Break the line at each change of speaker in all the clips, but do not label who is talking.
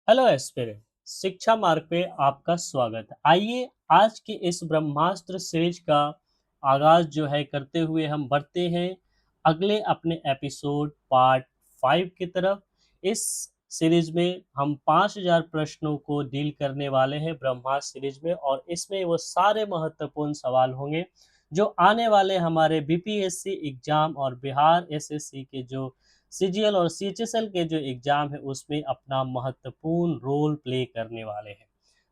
Hello aspirant. शिक्षा मार्ग पे आपका स्वागत है। आइए आज के इस ब्रह्मास्त्र सीरीज का आगाज जो है करते हुए हम बढ़ते हैं अगले अपने एपिसोड पार्ट 5 की तरफ। इस सीरीज में हम 5000 प्रश्नों को डील करने वाले हैं ब्रह्मास्त्र सीरीज में, और इसमें वो सारे महत्वपूर्ण सवाल होंगे जो आने वाले हमारे बीपीएससी एग्जाम और बिहार एसएससी के जो सीजीएल और सीएचएसएल के जो एग्जाम है उसमें अपना महत्वपूर्ण रोल प्ले करने वाले हैं।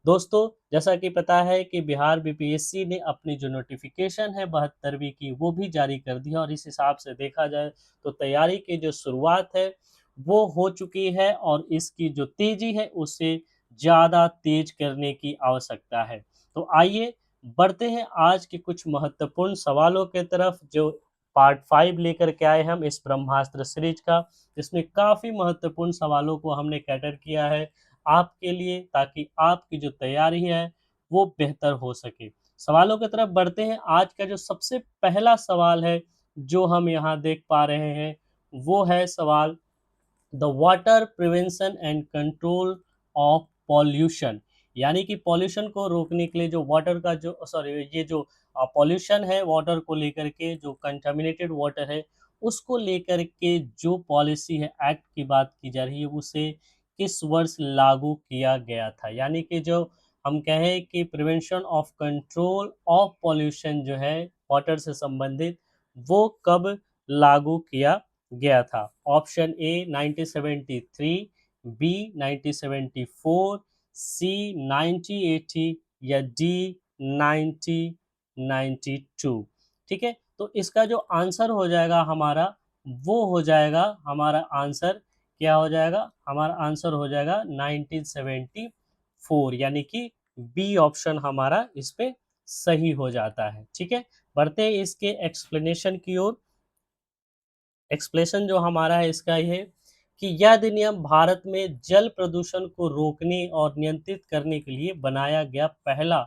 दोस्तों, जैसा कि पता है कि बिहार बीपीएससी ने अपनी जो नोटिफिकेशन है 72वीं की वो भी जारी कर दी है, और इस हिसाब से देखा जाए तो तैयारी की जो शुरुआत है वो हो चुकी है, और इसकी जो तेजी है उसे ज़्यादा तेज करने की आवश्यकता है। तो आइए बढ़ते हैं आज के कुछ महत्वपूर्ण सवालों के तरफ, जो पार्ट 5 लेकर के आए हम इस ब्रह्मास्त्र सीरीज का, जिसमें काफ़ी महत्वपूर्ण सवालों को हमने कैटर किया है आपके लिए, ताकि आपकी जो तैयारी है वो बेहतर हो सके। सवालों की तरफ बढ़ते हैं। आज का जो सबसे पहला सवाल है जो हम यहाँ देख पा रहे हैं वो है सवाल, the water prevention and control of pollution. यानी कि पॉल्यूशन को रोकने के लिए जो वाटर का जो सॉरी ये जो पॉल्यूशन है वाटर को लेकर के, जो कंटामिनेटेड वाटर है उसको लेकर के जो पॉलिसी है, एक्ट की बात की जा रही है, उसे किस वर्ष लागू किया गया था। यानी कि जो हम कहें कि prevention of control of pollution जो है वाटर से संबंधित, वो कब लागू किया गया था। ऑप्शन ए 1973, बी 1974, सी 1980 या डी 1992। ठीक है, तो इसका जो आंसर हो जाएगा हमारा, वो हो जाएगा हमारा आंसर, क्या हो जाएगा हमारा आंसर हो जाएगा 1974, यानी कि बी ऑप्शन हमारा इस पे सही हो जाता है। ठीक है, बढ़ते हैं इसके एक्सप्लेनेशन की ओर। एक्सप्लेनेशन जो हमारा है इसका ये है कि यह अधिनियम भारत में जल प्रदूषण को रोकने और नियंत्रित करने के लिए बनाया गया पहला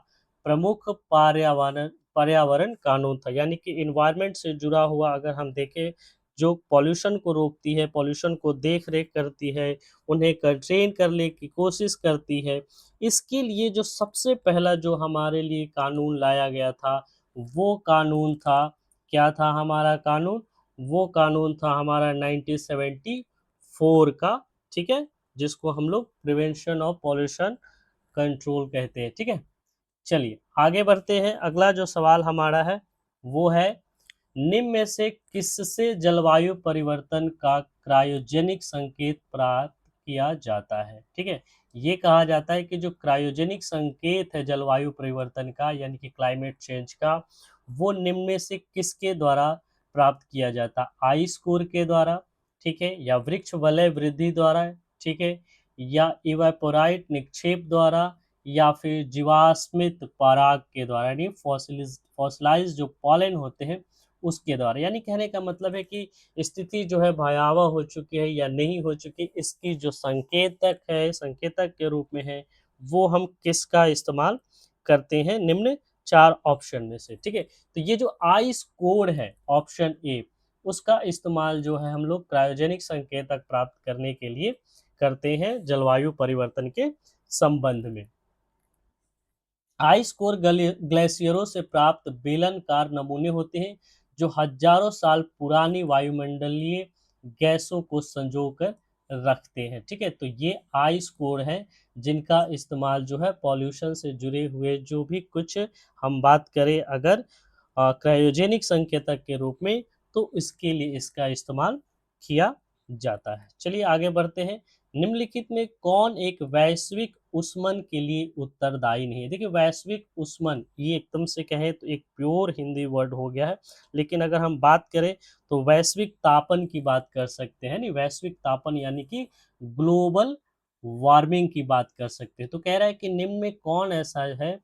प्रमुख पर्यावरण पर्यावरण कानून था। यानी कि इन्वायरमेंट से जुड़ा हुआ अगर हम देखें, जो पॉल्यूशन को रोकती है, पॉल्यूशन को देख रेख करती है, उन्हें कंट्रेन करने की कोशिश करती है, इसके लिए जो सबसे पहला जो हमारे लिए कानून लाया गया था वो कानून था, क्या था हमारा कानून, वो कानून था हमारा 1974 का। ठीक है, जिसको हम लोग प्रिवेंशन ऑफ पॉल्यूशन कंट्रोल कहते हैं। ठीक है, चलिए आगे बढ़ते हैं। अगला जो सवाल हमारा है वो है, निम्न में से किससे जलवायु परिवर्तन का क्रायोजेनिक संकेत प्राप्त किया जाता है। ठीक है, ये कहा जाता है कि जो क्रायोजेनिक संकेत है जलवायु परिवर्तन का, यानी कि क्लाइमेट चेंज का, वो निम्न में से किसके द्वारा प्राप्त किया जाता, आइस कोर के द्वारा, ठीक है, या वृक्ष वलय वृद्धि द्वारा, ठीक है, या इवापोराइट निक्षेप द्वारा, या फिर जीवाश्मित पराग के द्वारा, यानी फॉसिलाइज जो पॉलन होते हैं उसके द्वारा। यानी कहने का मतलब है कि स्थिति जो है भयावह हो चुकी है या नहीं हो चुकी, इसकी जो संकेतक है, संकेतक के रूप में है, वो हम किसका इस्तेमाल करते हैं निम्न चार ऑप्शन में से। ठीक है, तो ये जो आइस कोड है ऑप्शन ए, उसका इस्तेमाल जो है हम लोग क्रायोजेनिक संकेतक प्राप्त करने के लिए करते हैं जलवायु परिवर्तन के संबंध में। आइस कोर ग्लेशियरों से प्राप्त बेलनाकार नमूने होते हैं जो हजारों साल पुरानी वायुमंडलीय गैसों को संजोकर रखते हैं। ठीक है, तो ये आइस कोर हैं जिनका इस्तेमाल जो है पॉल्यूशन से जुड़े हुए जो भी कुछ हम बात करें अगर क्रायोजेनिक संकेतक के रूप में, तो इसके लिए इसका इस्तेमाल किया जाता है। चलिए आगे बढ़ते हैं। निम्नलिखित में कौन एक वैश्विक ऊष्मन के लिए उत्तरदायी नहीं है। देखिए, वैश्विक ऊष्मन ये एकदम से कहें तो एक प्योर हिंदी वर्ड हो गया है, लेकिन अगर हम बात करें तो वैश्विक तापन की बात कर सकते हैं। नहीं, वैश्विक तापन यानी कि ग्लोबल वार्मिंग की बात कर सकते हैं। तो कह रहा है कि निम्न में कौन ऐसा है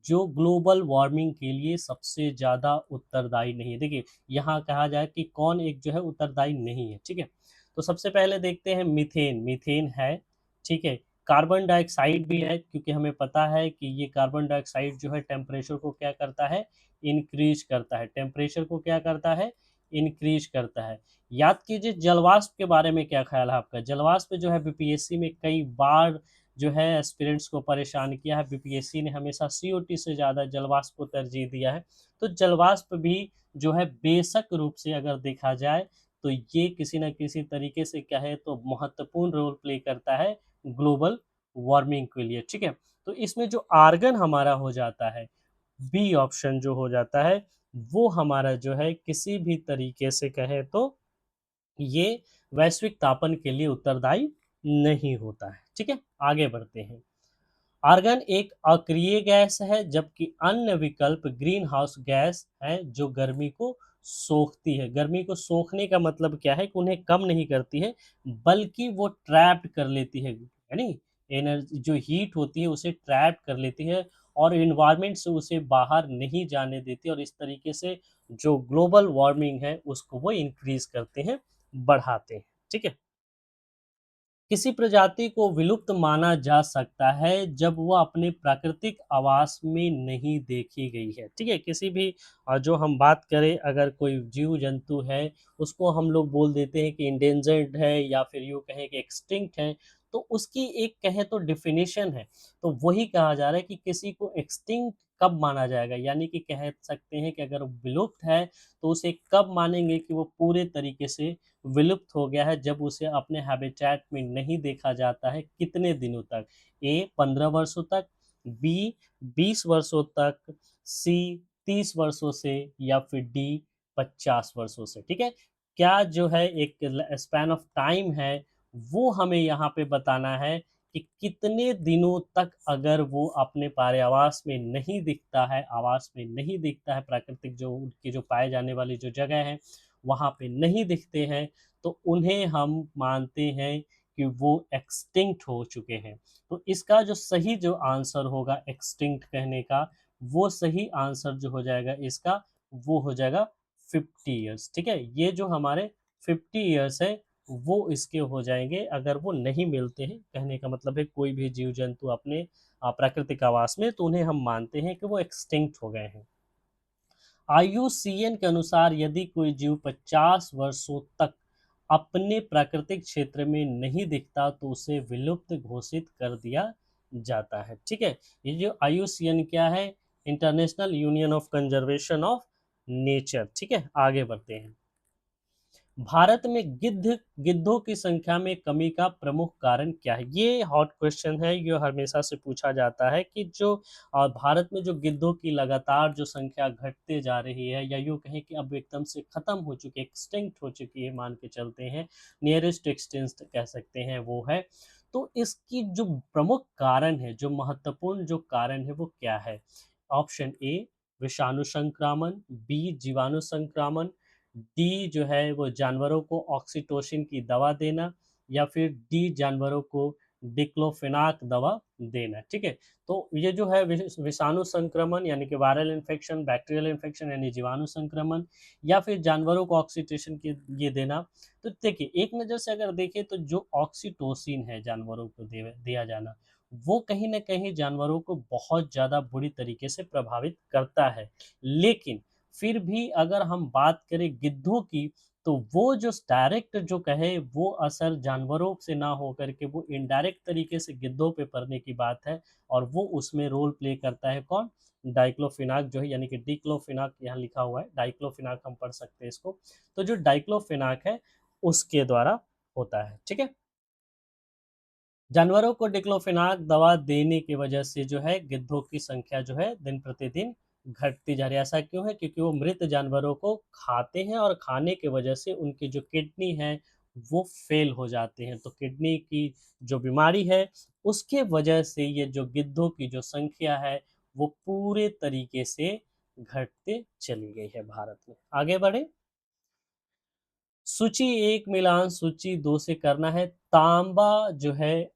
जो ग्लोबल वार्मिंग के लिए सबसे ज़्यादा उत्तरदायी नहीं है। देखिए, यहाँ कहा जाए कि कौन एक जो है उत्तरदायी नहीं है। ठीक है, तो सबसे पहले देखते हैं मीथेन। मीथेन है, ठीक है, कार्बन डाइऑक्साइड भी है, क्योंकि हमें पता है कि ये कार्बन डाइऑक्साइड जो है टेम्परेचर को क्या करता है, इंक्रीज करता है। टेम्परेचर को क्या करता है, इंक्रीज करता है। याद कीजिए जलवाष्प के बारे में क्या ख्याल है आपका। जलवाष्प जो है बीपीएससी में कई बार जो है एस्पिरेंट्स को परेशान किया है। बीपीएससी ने हमेशा सीओटी से ज़्यादा जलवाष्प को तरजीह दिया है। तो जलवाष्प भी जो है बेशक रूप से अगर देखा जाए तो ये किसी न किसी तरीके से क्या है तो महत्वपूर्ण रोल प्ले करता है ग्लोबल वार्मिंग के लिए, ठीक है। तो इसमें जो आर्गन हमारा हो जाता है, बी ऑप्शन जो हो जाता है, वो हमारा जो है किसी भी तरीके से कहे तो ये वैश्विक तापन के लिए उत्तरदायी नहीं होता है, ठीक है। आगे बढ़ते हैं। आर्गन एक अक्रिय गैस है, जबकि अन्य विकल्प ग्रीन हाउस गैस है जो गर्मी को सोखती है। गर्मी को सोखने का मतलब क्या है कि उन्हें कम नहीं करती है, बल्कि वो ट्रैप्ड कर लेती है, यानी एनर्जी जो हीट होती है उसे ट्रैप कर लेती है और इन्वायरमेंट से उसे बाहर नहीं जाने देती, और इस तरीके से जो ग्लोबल वार्मिंग है उसको वो इंक्रीज करते हैं, बढ़ाते हैं, ठीक है। किसी प्रजाति को विलुप्त माना जा सकता है जब वह अपने प्राकृतिक आवास में नहीं देखी गई है, ठीक है। किसी भी जो हम बात करें, अगर कोई जीव जंतु है उसको हम लोग बोल देते हैं कि इंडेंजर्ड है या फिर यूँ कहें कि एक्सटिंक्ट है, तो उसकी एक कहें तो डिफिनीशन है। तो वही कहा जा रहा है कि किसी को एक्सटिंक्ट कब माना जाएगा, यानी कि कह सकते हैं कि अगर वो विलुप्त है तो उसे कब मानेंगे कि वो पूरे तरीके से विलुप्त हो गया है, जब उसे अपने हैबिटेट में नहीं देखा जाता है। कितने दिनों तक? ए 15 वर्षों तक, बी 20 वर्षों तक, सी 30 वर्षों से, या फिर डी 50 वर्षों से, ठीक है। क्या जो है एक स्पैन ऑफ टाइम है वो हमें यहाँ पे बताना है कि कितने दिनों तक अगर वो अपने पर्यावास में नहीं दिखता है, आवास में नहीं दिखता है, प्राकृतिक जो उनकी जो पाए जाने वाली जो जगह है वहाँ पे नहीं दिखते हैं, तो उन्हें हम मानते हैं कि वो एक्सटिंक्ट हो चुके हैं। तो इसका जो सही जो आंसर होगा एक्सटिंक्ट कहने का, वो सही आंसर जो हो जाएगा इसका, वो हो जाएगा 50 ईयर्स, ठीक है। ये जो हमारे 50 ईयर्स है वो इसके हो जाएंगे अगर वो नहीं मिलते हैं। कहने का मतलब है कोई भी जीव जंतु अपने प्राकृतिक आवास में, तो उन्हें हम मानते हैं कि वो एक्सटिंक्ट हो गए हैं। आईयूसीएन के अनुसार यदि कोई जीव 50 वर्षों तक अपने प्राकृतिक क्षेत्र में नहीं दिखता तो उसे विलुप्त घोषित कर दिया जाता है, ठीक है। ये जो आईयूसीएन क्या है, international union of conservation of nature, ठीक है। आगे बढ़ते हैं। भारत में गिद्धों की संख्या में कमी का प्रमुख कारण क्या है? ये हॉट क्वेश्चन है, ये हमेशा से पूछा जाता है कि जो भारत में जो गिद्धों की लगातार जो संख्या घटते जा रही है, या यूँ कहें कि अब एकदम से खत्म हो चुकी है, एक्सटिंक्ट हो चुकी है मान के चलते हैं, नियरेस्ट एक्सटिंक्ट कह सकते हैं वो है। तो इसकी जो प्रमुख कारण है, जो महत्वपूर्ण जो कारण है वो क्या है? ऑप्शन ए विषाणु संक्रामण, बी जीवाणु संक्रामण, डी जो है वो जानवरों को ऑक्सीटोसिन की दवा देना, या फिर डी जानवरों को डिक्लोफेनाक दवा देना, ठीक है। तो ये जो है विषाणु संक्रमण यानी कि वायरल इन्फेक्शन, बैक्टीरियल इन्फेक्शन यानी जीवाणु संक्रमण, या फिर जानवरों को ऑक्सीटोसिन की ये देना। तो देखिए एक नज़र से अगर देखें तो जो ऑक्सीटोसिन है जानवरों को दिया जाना, वो कहीं ना कहीं जानवरों को बहुत ज़्यादा बुरी तरीके से प्रभावित करता है। लेकिन फिर भी अगर हम बात करें गिद्धों की, तो वो जो डायरेक्ट जो कहे वो असर जानवरों से ना हो करके वो इनडायरेक्ट तरीके से गिद्धों पे पड़ने की बात है, और वो उसमें रोल प्ले करता है कौन? डाइक्लोफिनाक जो है, यानी कि डिक्लोफिनाक यहाँ लिखा हुआ है, डाइक्लोफिनाक हम पढ़ सकते हैं इसको। तो जो डाइक्लोफिनाक है उसके द्वारा होता है, ठीक है। जानवरों को डिक्लोफिनाक दवा देने की वजह से जो है गिद्धों की संख्या जो है दिन प्रतिदिन घटती जा रही है। ऐसा क्यों है? क्योंकि वो मृत जानवरों को खाते हैं, और खाने की वजह से उनकी जो किडनी है वो फेल हो जाते हैं। तो किडनी की जो बीमारी है उसके वजह से ये जो गिद्धों की जो संख्या है वो पूरे तरीके से घटते चली गई है भारत में। आगे बढ़े। सूची एक मिलान सूची दो से करना है। तांबा जो है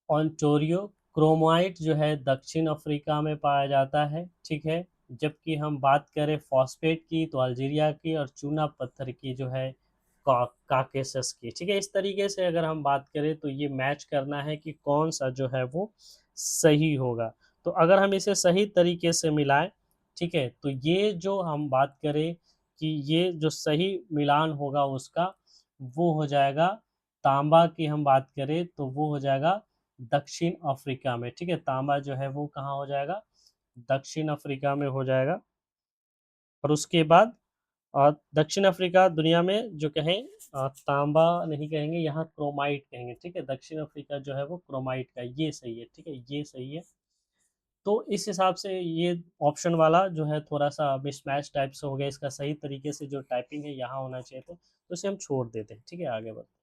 ओंटारियो, क्रोमाइट जो है दक्षिण अफ्रीका में पाया जाता है, ठीक है। जबकि हम बात करें फॉस्फेट की तो अल्जीरिया की, और चूना पत्थर की जो है काकेशस की, ठीक है। इस तरीके से अगर हम बात करें तो ये मैच करना है कि कौन सा जो है वो सही होगा। तो अगर हम इसे सही तरीके से मिलाएं, ठीक है, तो ये जो हम बात करें कि ये जो सही मिलान होगा उसका, वो हो जाएगा, तांबा की हम बात करें तो वो हो जाएगा दक्षिण अफ्रीका में, ठीक है। तांबा जो है वो कहाँ हो जाएगा, दक्षिण अफ्रीका में हो जाएगा। और उसके बाद दक्षिण अफ्रीका दुनिया में जो कहें तांबा नहीं कहेंगे, यहाँ क्रोमाइट कहेंगे, ठीक है। दक्षिण अफ्रीका जो है वो क्रोमाइट का, ये सही है, ठीक है, ये सही है। तो इस हिसाब से ये ऑप्शन वाला जो है थोड़ा सा मिसमैच टाइप से हो गया, इसका सही तरीके से जो टाइपिंग है यहाँ होना चाहिए था, तो इसे हम छोड़ देते हैं, ठीक है। आगे बढ़ते,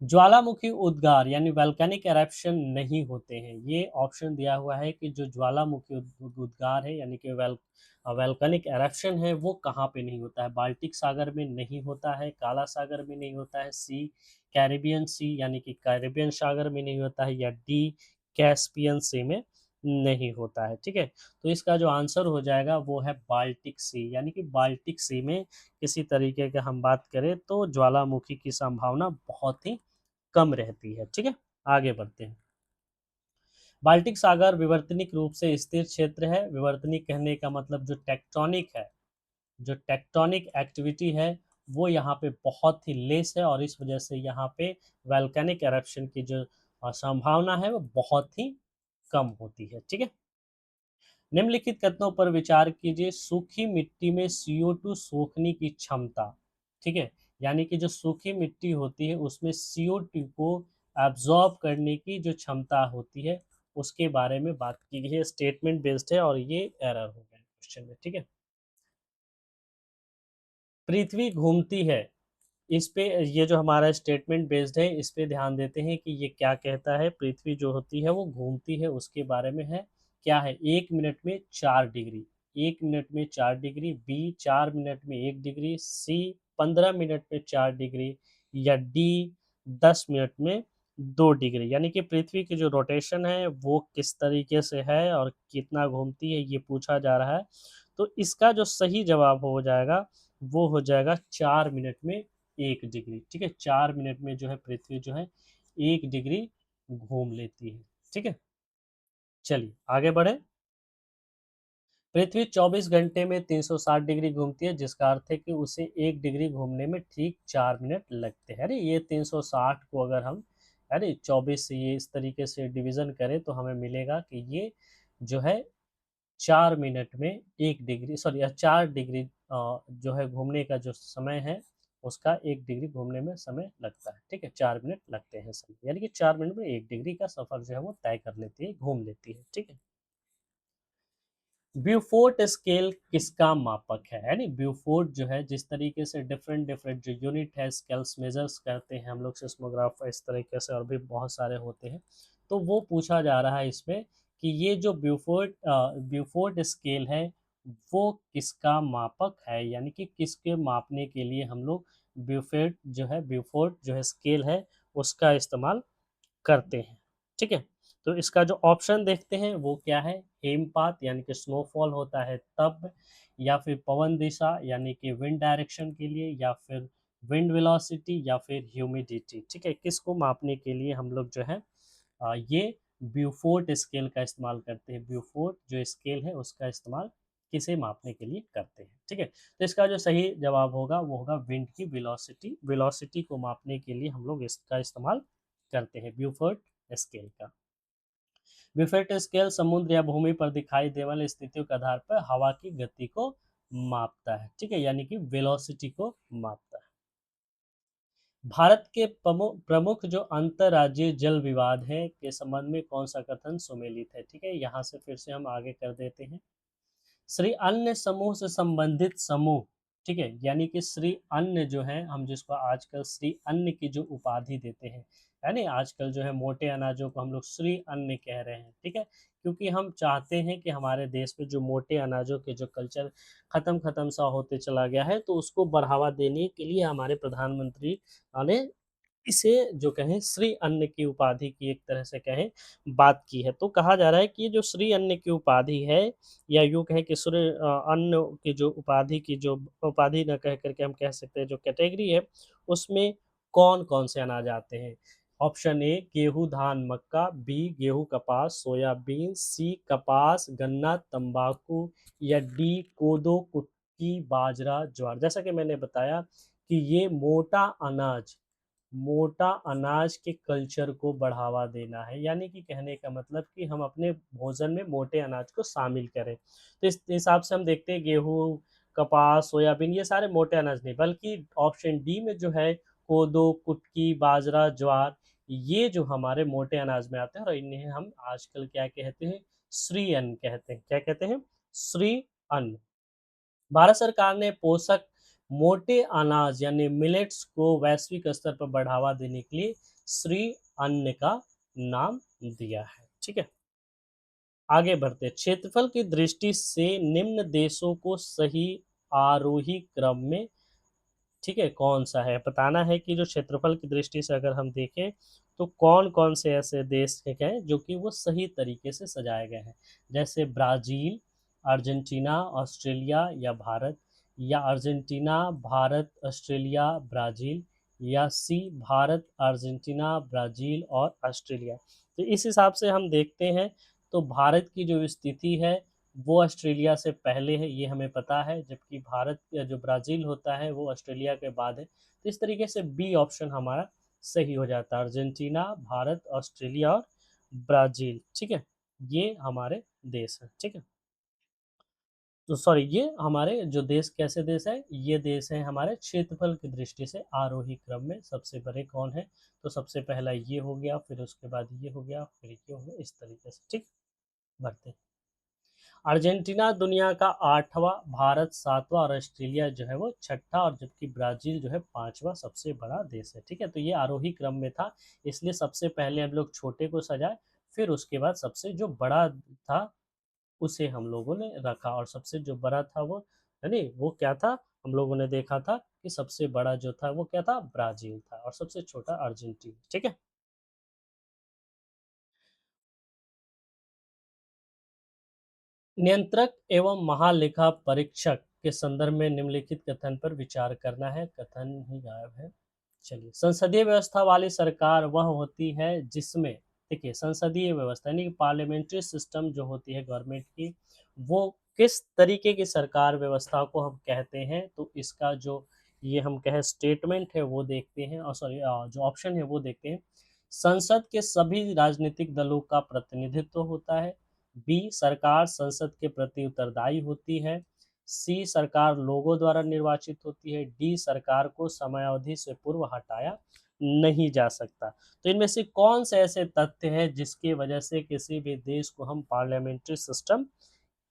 ज्वालामुखी उद्गार यानी वैल्केनिक एरप्शन नहीं होते हैं। ये ऑप्शन दिया हुआ है कि जो ज्वालामुखी उद्गार है यानी कि वैल्केनिक एरप्शन है वो कहाँ पे नहीं होता है, बाल्टिक सागर में नहीं होता है, काला सागर में नहीं होता है, सी कैरिबियन सी यानी कि कैरिबियन सागर में नहीं होता है, या डी कैस्पियन सी में नहीं होता है, ठीक है। तो इसका जो आंसर हो जाएगा वो है बाल्टिक सी, यानी कि बाल्टिक सी में किसी तरीके का हम बात करें तो ज्वालामुखी की संभावना बहुत ही कम रहती है, ठीक है। आगे बढ़ते हैं। बाल्टिक सागर विवर्तनिक रूप से स्थिर क्षेत्र है। विवर्तनिक कहने का मतलब जो टेक्टोनिक है, जो टेक्टोनिक एक्टिविटी है वो यहाँ पे बहुत ही लेस है, और इस वजह से यहाँ पे वैल्केनिक एरप्शन की जो संभावना है वो बहुत ही कम होती है, ठीक है। निम्नलिखित कथनों पर विचार कीजिए। सूखी मिट्टी में CO2 सोखने की क्षमता, ठीक है, यानी कि जो सूखी मिट्टी होती है उसमें CO2 को एब्जॉर्ब करने की जो क्षमता होती है उसके बारे में बात की गई है। स्टेटमेंट बेस्ड है और ये एरर हो गया क्वेश्चन में, ठीक है। पृथ्वी घूमती है, इस पे ये जो हमारा स्टेटमेंट बेस्ड है इस पे ध्यान देते हैं कि ये क्या कहता है। पृथ्वी जो होती है वो घूमती है, उसके बारे में है, क्या है, 1 मिनट में 4 डिग्री, 1 मिनट में 4 डिग्री, बी 4 मिनट में 1 डिग्री, सी 15 मिनट में 4 डिग्री, या डी 10 मिनट में 2 डिग्री। यानी कि पृथ्वी की जो रोटेशन है वो किस तरीके से है और कितना घूमती है ये पूछा जा रहा है। तो इसका जो सही जवाब हो जाएगा वो हो जाएगा 4 मिनट में 1 डिग्री, ठीक है। 4 मिनट में जो है पृथ्वी जो है 1 डिग्री घूम लेती है, ठीक है। चलिए आगे बढ़े। पृथ्वी 24 घंटे में 360 डिग्री घूमती है, जिसका अर्थ है कि उसे 1 डिग्री घूमने में ठीक 4 मिनट लगते हैं। अरे ये 360 को अगर हम 24 से ये इस तरीके से डिवीजन करें तो हमें मिलेगा कि ये जो है 4 मिनट में 1 डिग्री, सॉरी 4 डिग्री जो है घूमने का जो समय है उसका 1 डिग्री घूमने में समय लगता है, ठीक है। 4 मिनट लगते हैं समय, यानी कि 4 मिनट में 1 डिग्री का सफर जो है वो तय कर लेती है, घूम लेती है, ठीक है। ब्यूफोर्ट स्केल किसका मापक है, यानी ब्यूफोर्ट जो है जिस तरीके से डिफरेंट डिफरेंट जो यूनिट है स्केल्स मेजर्स करते हैं हम लोग सिस्मोग्राफ इस तरीके से, और भी बहुत सारे होते हैं, तो वो पूछा जा रहा है इसमें कि ये जो ब्यूफोर्ट स्केल है वो किसका मापक है, यानी कि किसके मापने के लिए हम लोग ब्यूफोर्ट जो है स्केल है उसका इस्तेमाल करते हैं, ठीक है। तो इसका जो ऑप्शन देखते हैं वो क्या है, हेमपात यानी कि स्नोफॉल होता है तब, या फिर पवन दिशा यानी कि विंड डायरेक्शन के लिए, या फिर विंड वेलोसिटी, या फिर ह्यूमिडिटी, ठीक है। किसको मापने के लिए हम लोग जो है ये ब्यूफोर्ट स्केल का इस्तेमाल करते हैं, ब्यूफोर्ट जो स्केल है उसका इस्तेमाल किसे मापने के लिए करते हैं, ठीक है। तो इसका जो सही जवाब होगा वो होगा विंड की वेलोसिटी, वेलोसिटी को मापने के लिए हम लोग इसका इस्तेमाल करते हैं, ब्यूफोर्ट स्केल का। ब्यूफोर्ट स्केल समुद्र या भूमि पर दिखाई देने वाली स्थितियों के आधार पर हवा की गति को मापता है, ठीक है, यानी कि वेलोसिटी को मापता है। भारत के प्रमुख जो अंतर्राज्यीय जल विवाद है के संबंध में कौन सा कथन सुमेलित है, ठीक है। यहाँ से फिर से हम आगे कर देते हैं। श्री अन्य समूह से संबंधित समूह, ठीक है, यानी कि श्री अन्य जो है हम जिसको आजकल श्री अन्य की जो उपाधि देते हैं, यानी आजकल जो है मोटे अनाजों को हम लोग श्री अन्य कह रहे हैं, ठीक है, क्योंकि हम चाहते हैं कि हमारे देश में जो मोटे अनाजों के जो कल्चर खत्म खत्म सा होते चला गया है तो उसको बढ़ावा देने के लिए हमारे प्रधानमंत्री ने इसे जो कहें श्री अन्न की उपाधि की एक तरह से कहें बात की है। तो कहा जा रहा है कि ये जो श्री अन्न की उपाधि है, या यूँ कहें कि श्री अन्न की जो उपाधि न कह करके हम कह सकते हैं जो कैटेगरी है उसमें कौन-कौन से अनाज आते हैं। ऑप्शन ए गेहूँ, धान, मक्का, बी गेहूँ, कपास, सोयाबीन, सी कपास, गन्ना, तंबाकू, या डी कोदो, कुटकी, बाजरा, ज्वार। जैसा कि मैंने बताया कि ये मोटा अनाज मोटा अनाज के कल्चर को बढ़ावा देना है, यानी कि कहने का मतलब कि हम अपने भोजन में मोटे अनाज को शामिल करें। तो इस हिसाब से हम देखते हैं गेहूँ, कपास, सोयाबीन ये सारे मोटे अनाज नहीं, बल्कि ऑप्शन डी में जो है कोदो, कुटकी, बाजरा, ज्वार, ये जो हमारे मोटे अनाज में आते हैं और इन्हें हम आजकल क्या कहते हैं? श्री अन्न कहते हैं। क्या कहते हैं? श्री अन्न। भारत सरकार ने पोषक मोटे अनाज यानी मिलेट्स को वैश्विक स्तर पर बढ़ावा देने के लिए श्री अन्न का नाम दिया है। ठीक है, आगे बढ़ते हैं। क्षेत्रफल की दृष्टि से निम्न देशों को सही आरोही क्रम में, ठीक है, कौन सा है बताना है कि जो क्षेत्रफल की दृष्टि से अगर हम देखें तो कौन कौन से ऐसे देश हैं जो कि वो सही तरीके से सजाए गए हैं, जैसे ब्राजील, अर्जेंटीना, ऑस्ट्रेलिया या भारत, या अर्जेंटीना, भारत, ऑस्ट्रेलिया, ब्राजील, या सी भारत, अर्जेंटीना, ब्राजील और ऑस्ट्रेलिया। तो इस हिसाब से हम देखते हैं तो भारत की जो स्थिति है वो ऑस्ट्रेलिया से पहले है, ये हमें पता है, जबकि भारत या जो ब्राज़ील होता है वो ऑस्ट्रेलिया के बाद है। तो इस तरीके से बी ऑप्शन हमारा सही हो जाता है, अर्जेंटीना, भारत, ऑस्ट्रेलिया और ब्राज़ील। ठीक है? ये हमारे देश हैं, ठीक है? तो सॉरी, ये हमारे जो देश कैसे देश है, ये देश हैं हमारे क्षेत्रफल की दृष्टि से आरोही क्रम में सबसे बड़े कौन है? तो सबसे पहला ये हो गया, फिर उसके बाद ये हो गया, फिर ये हो गया, इस तरीके से, ठीक? बढ़ते हैं। अर्जेंटीना दुनिया का 8वां, भारत 7वां और ऑस्ट्रेलिया जो है वो 6ठा, और जबकि ब्राज़ील जो है 5वां सबसे बड़ा देश है। ठीक है? तो ये आरोही क्रम में था, इसलिए सबसे पहले हम लोग छोटे को सजाए, फिर उसके बाद सबसे जो बड़ा था उसे हम लोगों ने रखा, और सबसे जो बड़ा था वो, है नी, वो क्या था? हम लोगों ने देखा था कि सबसे बड़ा जो था वो क्या था? ब्राज़ील था, और सबसे छोटा अर्जेंटीना। ठीक है? नियंत्रक एवं महालेखा परीक्षक के संदर्भ में निम्नलिखित कथन पर विचार करना है। कथन ही गायब है। चलिए, संसदीय व्यवस्था वाली सरकार वह होती है जिसमें, देखिए, संसदीय व्यवस्था यानी पार्लियामेंट्री सिस्टम जो होती है गवर्नमेंट की, वो किस तरीके की सरकार व्यवस्था को हम कहते हैं? तो इसका जो ये हम कहें स्टेटमेंट है वो देखते हैं, और सॉरी, जो ऑप्शन है वो देखते हैं। संसद के सभी राजनीतिक दलों का प्रतिनिधित्व होता है। बी, सरकार संसद के प्रति उत्तरदायी होती है। सी, सरकार लोगों द्वारा निर्वाचित होती है। डी, सरकार को समयावधि से पूर्व हटाया नहीं जा सकता। तो इनमें से कौन से ऐसे तथ्य हैं जिसकी वजह से किसी भी देश को हम पार्लियामेंट्री सिस्टम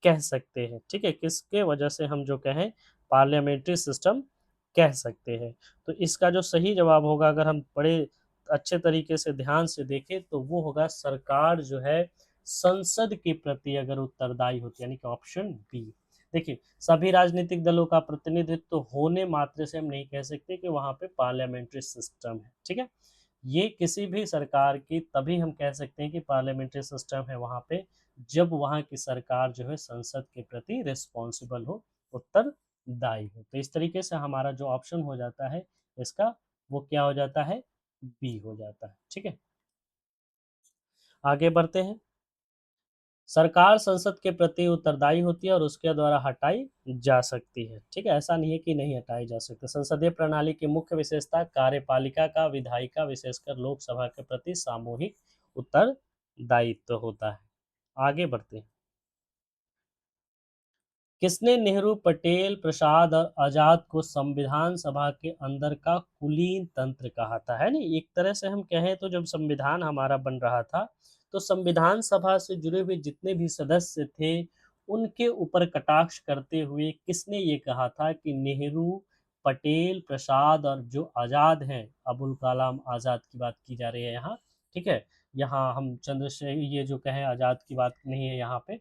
कह सकते हैं? ठीक है, किसके वजह से हम जो कहें पार्लियामेंट्री सिस्टम कह सकते हैं? तो इसका जो सही जवाब होगा, अगर हम बड़े अच्छे तरीके से ध्यान से देखें, तो वो होगा सरकार जो है संसद के प्रति अगर उत्तरदायी होती है, यानी कि ऑप्शन बी। देखिए, सभी राजनीतिक दलों का प्रतिनिधित्व होने मात्र से हम नहीं कह सकते कि वहाँ पे पार्लियामेंट्री सिस्टम है। ठीक है, ये किसी भी सरकार की तभी हम कह सकते हैं कि पार्लियामेंट्री सिस्टम है वहाँ पे, जब वहाँ की सरकार जो है संसद के प्रति रिस्पॉन्सिबल हो, उत्तरदायी हो। तो इस तरीके से हमारा जो ऑप्शन हो जाता है इसका, वो क्या हो जाता है? बी हो जाता है। ठीक है, आगे बढ़ते हैं। सरकार संसद के प्रति उत्तरदायी होती है और उसके द्वारा हटाई जा सकती है। ठीक है, ऐसा नहीं है कि नहीं हटाई जा सकती। संसदीय प्रणाली की मुख्य विशेषता कार्यपालिका का विधायिका विशेषकर लोकसभा के प्रति सामूहिक उत्तरदायित्व होता है। आगे बढ़ते हैं। किसने नेहरू, पटेल, प्रसाद और आजाद को संविधान सभा के अंदर का कुलीन तंत्र कहा था? है नहीं, एक तरह से हम कहें तो जब संविधान हमारा बन रहा था तो संविधान सभा से जुड़े हुए जितने भी सदस्य थे उनके ऊपर कटाक्ष करते हुए किसने ये कहा था कि नेहरू, पटेल, प्रसाद और जो आजाद हैं, अबुल कलाम आजाद की बात की जा रही है यहाँ, ठीक है, यहाँ हम चंद्रशेखर ये जो कहें आजाद की बात नहीं है यहाँ पे।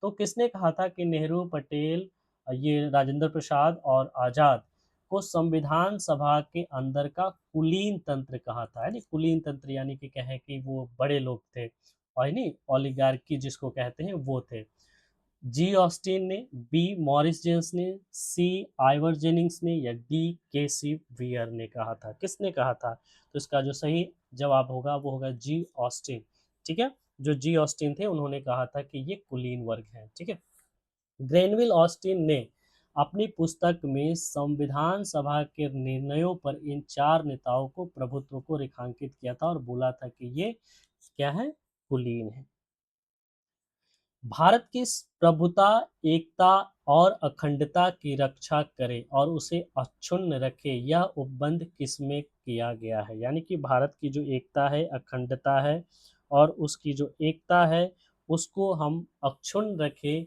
तो किसने कहा था कि नेहरू, पटेल, ये राजेंद्र प्रसाद और आजाद को संविधान सभा के अंदर का कुलीन तंत्र कहा था? है नी, कुलीन तंत्र यानी कि कहें कि वो बड़े लोग थे, और नहीं, ओलिगार्की जिसको कहते हैं वो थे। जी ऑस्टिन ने, बी मॉरिस जेम्स ने, सी आइवर जेनिंग्स ने, या डी के सी वियर ने कहा था? किसने कहा था? तो इसका जो सही जवाब होगा वो होगा जी ऑस्टिन। ठीक है, जो जी ऑस्टिन थे उन्होंने कहा था कि ये कुलीन वर्ग हैं। ठीक है, ग्रेनविल ऑस्टिन ने अपनी पुस्तक में संविधान सभा के निर्णयों पर इन 4 नेताओं को प्रभुत्व को रेखांकित किया था और बोला था कि ये क्या है? कुलीन है। भारत की प्रभुता, एकता और अखंडता की रक्षा करे और उसे अक्षुण्ण रखे, यह उपबंध किसमें किया गया है? यानी कि भारत की जो एकता है, अखंडता है और उसकी जो एकता है, उसको हम अक्षुण्ण रखें।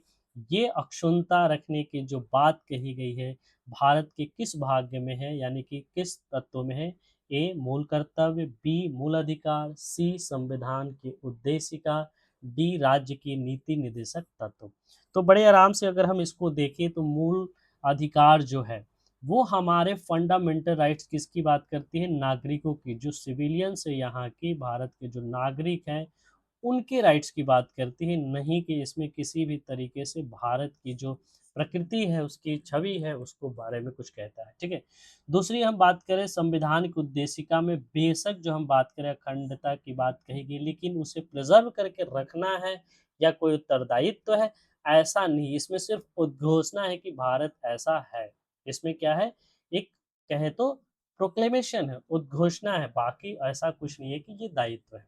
ये अक्षुण्णता रखने की जो बात कही गई है, भारत के किस भाग्य में है, यानी कि किस तत्व में है? ए मूल कर्तव्य, बी मूल अधिकार, सी संविधान की उद्देशिका, डी राज्य की नीति निर्देशक तत्व। तो बड़े आराम से अगर हम इसको देखें तो मूल अधिकार जो है वो हमारे फंडामेंटल राइट्स किसकी बात करती है? नागरिकों की, जो सिविलियंस है यहाँ के भारत के जो नागरिक हैं उनके राइट्स की बात करती है, नहीं कि इसमें किसी भी तरीके से भारत की जो प्रकृति है, उसकी छवि है, उसको बारे में कुछ कहता है। ठीक है। दूसरी हम बात करें संविधान की उद्देशिका में, बेशक जो हम बात करें अखंडता की बात कहेगी, लेकिन उसे प्रिजर्व करके रखना है या कोई उत्तरदायित्व है, ऐसा नहीं। इसमें सिर्फ उद्घोषणा है कि भारत ऐसा है। इसमें क्या है? एक कहे तो प्रोक्लेमेशन है, उद्घोषणा है, बाकी ऐसा कुछ नहीं है कि ये दायित्व है।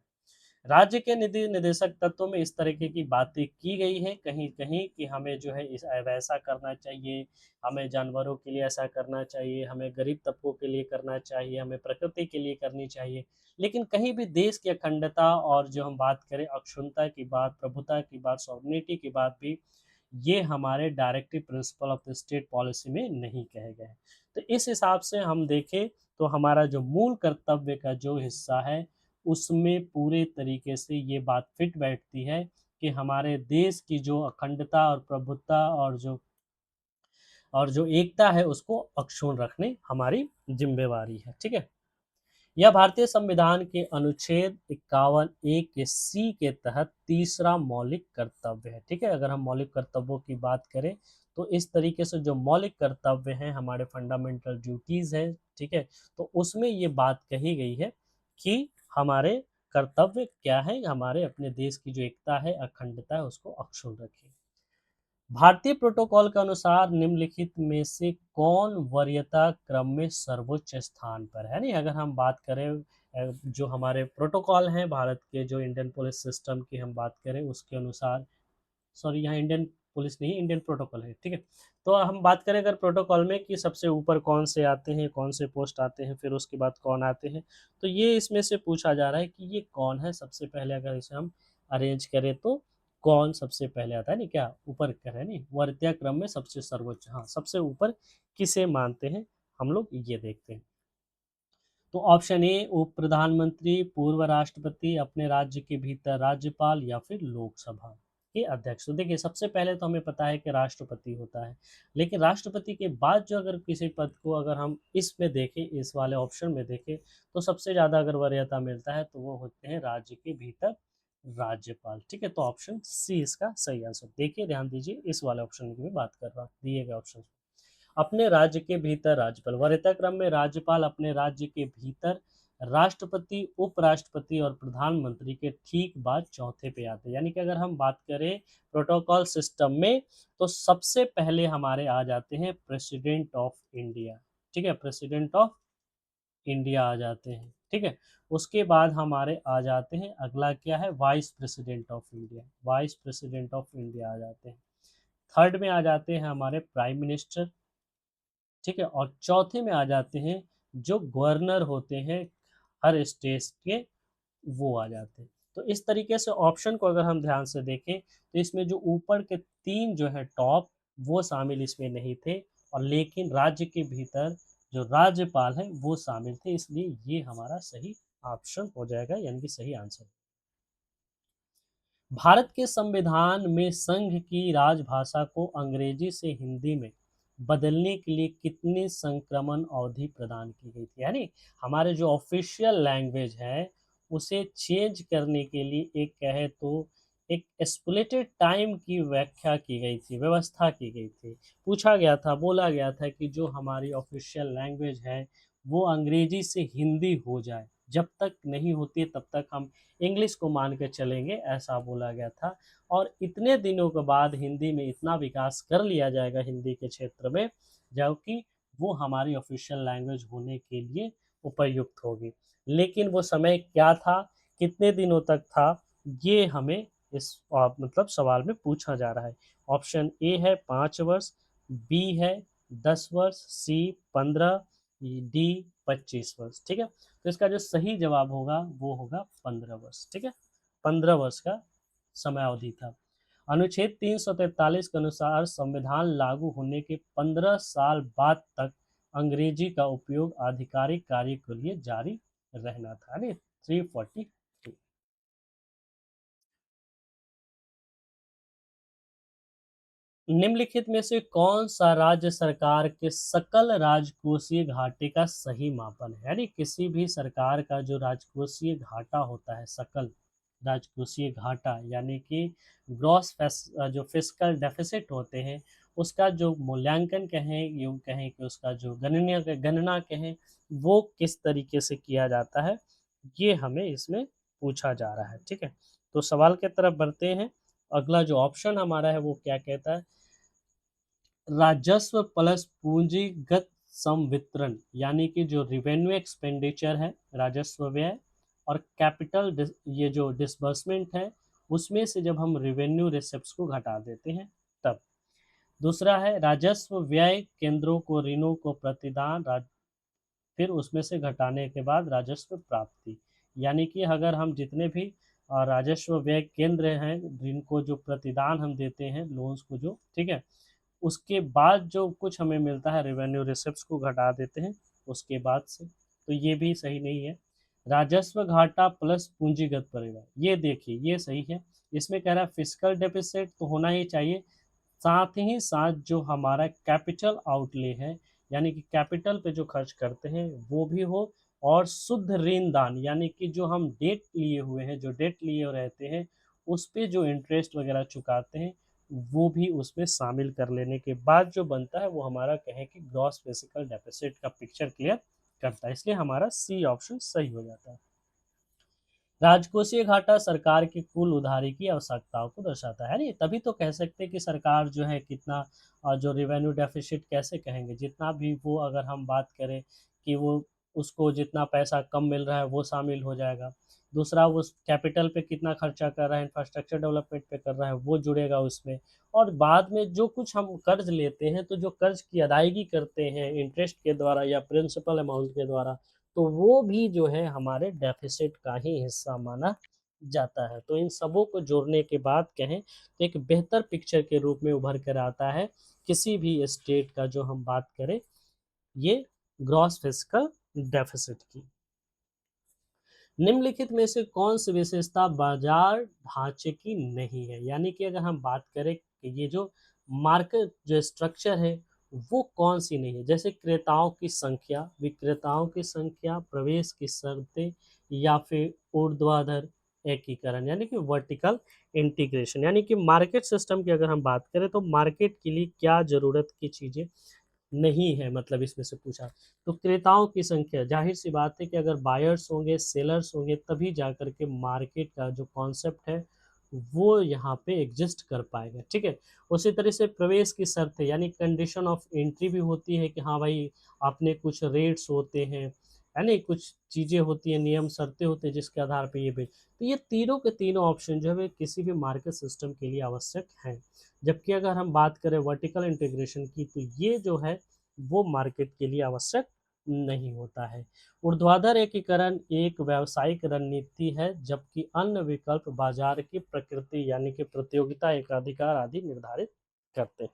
राज्य के निधि निर्देशक तत्वों में इस तरीके की बातें की गई हैं कहीं-कहीं कि हमें जो है इस वैसा करना चाहिए, हमें जानवरों के लिए ऐसा करना चाहिए, हमें गरीब तबकों के लिए करना चाहिए, हमें प्रकृति के लिए करनी चाहिए। लेकिन कहीं भी देश की अखंडता और जो हम बात करें अक्षुण्णता की बात, प्रभुता की बात, सॉवरेनिटी की बात भी, ये हमारे directive principle of the state policy में नहीं कहे गए हैं। तो इस हिसाब से हम देखें तो हमारा जो मूल कर्तव्य का जो हिस्सा है, उसमें पूरे तरीके से ये बात फिट बैठती है कि हमारे देश की जो अखंडता और प्रभुत्ता और जो एकता है उसको अक्षुण्ण रखने हमारी जिम्मेवारी है। ठीक है। यह भारतीय संविधान के अनुच्छेद 51 ए के सी के तहत तीसरा मौलिक कर्तव्य है। ठीक है। अगर हम मौलिक कर्तव्यों की बात करें तो इस तरीके से जो मौलिक कर्तव्य हैं, हमारे फंडामेंटल ड्यूटीज है, ठीक है, तो उसमें ये बात कही गई है कि हमारे कर्तव्य क्या है, हमारे अपने देश की जो एकता है, अखंडता है, उसको अक्षुण्ण रखें। भारतीय प्रोटोकॉल के अनुसार निम्नलिखित में से कौन वरीयता क्रम में सर्वोच्च स्थान पर है? नहीं, अगर हम बात करें जो हमारे प्रोटोकॉल हैं भारत के, जो इंडियन पुलिस सिस्टम की हम बात करें उसके अनुसार, सॉरी यहाँ इंडियन पुलिस नहीं, इंडियन प्रोटोकॉल है। ठीक है। तो हम बात करें अगर प्रोटोकॉल में कि सबसे ऊपर कौन से आते हैं, कौन से पोस्ट आते हैं, फिर उसके बाद कौन आते हैं, तो ये इसमें से पूछा जा रहा है कि ये कौन है सबसे पहले। अगर इसे हम अरेंज करें तो कौन सबसे पहले आता है? नहीं, क्या ऊपर कर है? नहीं, वरीयता क्रम में सबसे सर्वोच्च, हाँ, सबसे ऊपर किसे मानते हैं हम लोग, ये देखते हैं। तो ऑप्शन ए उप प्रधानमंत्री, पूर्व राष्ट्रपति, अपने राज्य के भीतर राज्यपाल या फिर लोकसभा के अध्यक्ष। तो देखिए सबसे पहले तो हमें पता है कि राष्ट्रपति होता है, लेकिन राष्ट्रपति के बाद जो अगर किसी पद को अगर हम इसमें देखें, इस वाले ऑप्शन में देखें, तो सबसे ज़्यादा अगर वरीयता मिलता है तो वो होते हैं राज्य के भीतर राज्यपाल। ठीक है। तो ऑप्शन सी इसका सही आंसर। देखिए ध्यान दीजिए, इस वाले ऑप्शन की मैं बात कर रहा हूँ, दिए गए ऑप्शन। अपने राज्य के भीतर राज्यपाल, वरीयता क्रम में राज्यपाल अपने राज्य के भीतर, राष्ट्रपति, उपराष्ट्रपति और प्रधानमंत्री के ठीक बाद चौथे पे आते हैं। यानी कि अगर हम बात करें प्रोटोकॉल सिस्टम में तो सबसे पहले हमारे आ जाते हैं प्रेसिडेंट ऑफ इंडिया। ठीक है, प्रेसिडेंट ऑफ इंडिया आ जाते हैं। ठीक है। उसके बाद हमारे आ जाते हैं, अगला क्या है, vice president of India, vice president of India आ जाते हैं। थर्ड में आ जाते हैं हमारे प्राइम मिनिस्टर। ठीक है। और चौथे में आ जाते हैं जो गवर्नर होते हैं हर स्टेट के, वो आ जाते हैं। तो इस तरीके से ऑप्शन को अगर हम ध्यान से देखें तो इसमें जो ऊपर के तीन जो है टॉप, वो शामिल इसमें नहीं थे, और लेकिन राज्य के भीतर जो राज्यपाल है वो शामिल थे, इसलिए ये हमारा सही ऑप्शन हो जाएगा, यानी कि सही आंसर। भारत के संविधान में संघ की राजभाषा को अंग्रेजी से हिंदी में बदलने के लिए कितनी संक्रमण अवधि प्रदान की गई थी? यानी हमारे जो ऑफिशियल लैंग्वेज है उसे चेंज करने के लिए एक कहे तो एक स्प्लिटेड टाइम की व्याख्या की गई थी, व्यवस्था की गई थी। पूछा गया था, बोला गया था कि जो हमारी ऑफिशियल लैंग्वेज है वो अंग्रेजी से हिंदी हो जाए, जब तक नहीं होती तब तक हम इंग्लिश को मान के चलेंगे, ऐसा बोला गया था। और इतने दिनों के बाद हिंदी में इतना विकास कर लिया जाएगा हिंदी के क्षेत्र में, जबकि वो हमारी ऑफिशियल लैंग्वेज होने के लिए उपयुक्त होगी। लेकिन वो समय क्या था, कितने दिनों तक था, ये हमें इस मतलब सवाल में पूछा जा रहा है। ऑप्शन ए है 5 वर्ष, बी है 10 वर्ष, सी 15, डी 25 वर्ष। ठीक है, तो इसका जो सही जवाब होगा वो होगा 15 वर्ष। ठीक है, 15 वर्ष का समयावधि था। अनुच्छेद 343 के अनुसार संविधान लागू होने के 15 साल बाद तक अंग्रेजी का उपयोग आधिकारिक कार्य के लिए जारी रहना था। 340। निम्नलिखित में से कौन सा राज्य सरकार के सकल राजकोषीय घाटे का सही मापन है? यानी किसी भी सरकार का जो राजकोषीय घाटा होता है, सकल राजकोषीय घाटा यानी कि जो फिस्कल डेफिसिट होते हैं, उसका जो मूल्यांकन कहें, यूं कहें कि उसका जो गणना कहें, वो किस तरीके से किया जाता है, ये हमें इसमें पूछा जा रहा है। ठीक है, तो सवाल की तरफ बढ़ते हैं। अगला जो ऑप्शन हमारा है वो क्या कहता है, राजस्व प्लस पूंजीगत संवितरण, यानी कि जो रिवेन्यू एक्सपेंडिचर है, राजस्व व्यय, और ये जो डिसबर्समेंट है, उसमें से जब हम रिवेन्यू रिसिप्ट्स को घटा देते हैं तब। दूसरा है राजस्व व्यय केंद्रों को ऋणों को प्रतिदान, फिर उसमें से घटाने के बाद राजस्व प्राप्ति, यानी कि अगर हम जितने भी राजस्व व्यय केंद्र हैं, जिनको जो प्रतिदान हम देते हैं लोन्स को जो, ठीक है, उसके बाद जो कुछ हमें मिलता है रेवेन्यू रिसिप्ट्स को घटा देते हैं उसके बाद से, तो ये भी सही नहीं है। राजस्व घाटा प्लस पूंजीगत परिव्यय, ये देखिए ये सही है। इसमें कह रहा है फिस्कल डेफिसिट तो होना ही चाहिए, साथ ही साथ जो हमारा कैपिटल आउटले है, यानी कि कैपिटल पे जो खर्च करते हैं वो भी हो, और शुद्ध ऋण दान यानी कि जो हम डेट लिए हुए हैं, जो डेट लिए रहते हैं उस पे जो इंटरेस्ट वगैरह चुकाते हैं, वो भी उसमें शामिल कर लेने के बाद जो बनता है वो हमारा कहें कि ग्रॉस फिजिकल डेफिसिट का पिक्चर क्लियर करता है, इसलिए हमारा सी ऑप्शन सही हो जाता है। राजकोषीय घाटा सरकार की कुल उधारी की आवश्यकताओं को दर्शाता है। नहीं, तभी तो कह सकते हैं कि सरकार जो है कितना जो रेवेन्यू डेफिसिट कैसे कहेंगे, जितना भी वो अगर हम बात करें कि वो उसको जितना पैसा कम मिल रहा है वो शामिल हो जाएगा। दूसरा, वो कैपिटल पे कितना खर्चा कर रहा है, इंफ्रास्ट्रक्चर डेवलपमेंट पे कर रहा है, वो जुड़ेगा उसमें। और बाद में जो कुछ हम कर्ज लेते हैं, तो जो कर्ज की अदायगी करते हैं इंटरेस्ट के द्वारा या प्रिंसिपल अमाउंट के द्वारा, तो वो भी जो है हमारे डेफिसिट का ही हिस्सा माना जाता है। तो इन सबों को जोड़ने के बाद कहें तो एक बेहतर पिक्चर के रूप में उभर कर आता है किसी भी स्टेट का जो हम बात करें, ये ग्रॉस फिस्कल डेफिसिट की। निम्नलिखित में से कौन सी विशेषता बाजार ढांचे की नहीं है? यानी कि अगर हम बात करें कि ये जो मार्केट जो स्ट्रक्चर है वो कौन सी नहीं है, जैसे क्रेताओं की संख्या, विक्रेताओं की संख्या, प्रवेश की शर्तें, या फिर ऊर्ध्वाधर एकीकरण यानी कि वर्टिकल इंटीग्रेशन। यानी कि मार्केट सिस्टम की अगर हम बात करें तो मार्केट के लिए क्या जरूरत की चीजें नहीं है, मतलब इसमें से पूछा। तो क्रेताओं की संख्या, जाहिर सी बात है कि अगर बायर्स होंगे, सेलर्स होंगे, तभी जाकर के मार्केट का जो कॉन्सेप्ट है वो यहाँ पे एग्जिस्ट कर पाएगा। ठीक है, उसी तरह से प्रवेश की शर्त है, यानी कंडीशन ऑफ एंट्री भी होती है कि हाँ भाई आपने कुछ रेट्स होते हैं, है नहीं, कुछ चीज़ें होती हैं, नियम शर्तें होते हैं जिसके आधार पे ये बेच, तो ये तीनों के तीनों ऑप्शन जो है किसी भी मार्केट सिस्टम के लिए आवश्यक हैं। जबकि अगर हम बात करें वर्टिकल इंटीग्रेशन की, तो ये जो है वो मार्केट के लिए आवश्यक नहीं होता है। ऊर्ध्वाधर एकीकरण एक व्यावसायिक रणनीति है, जबकि अन्य विकल्प बाजार की प्रकृति यानी कि प्रतियोगिता, एकाधिकार आदि निर्धारित करते हैं।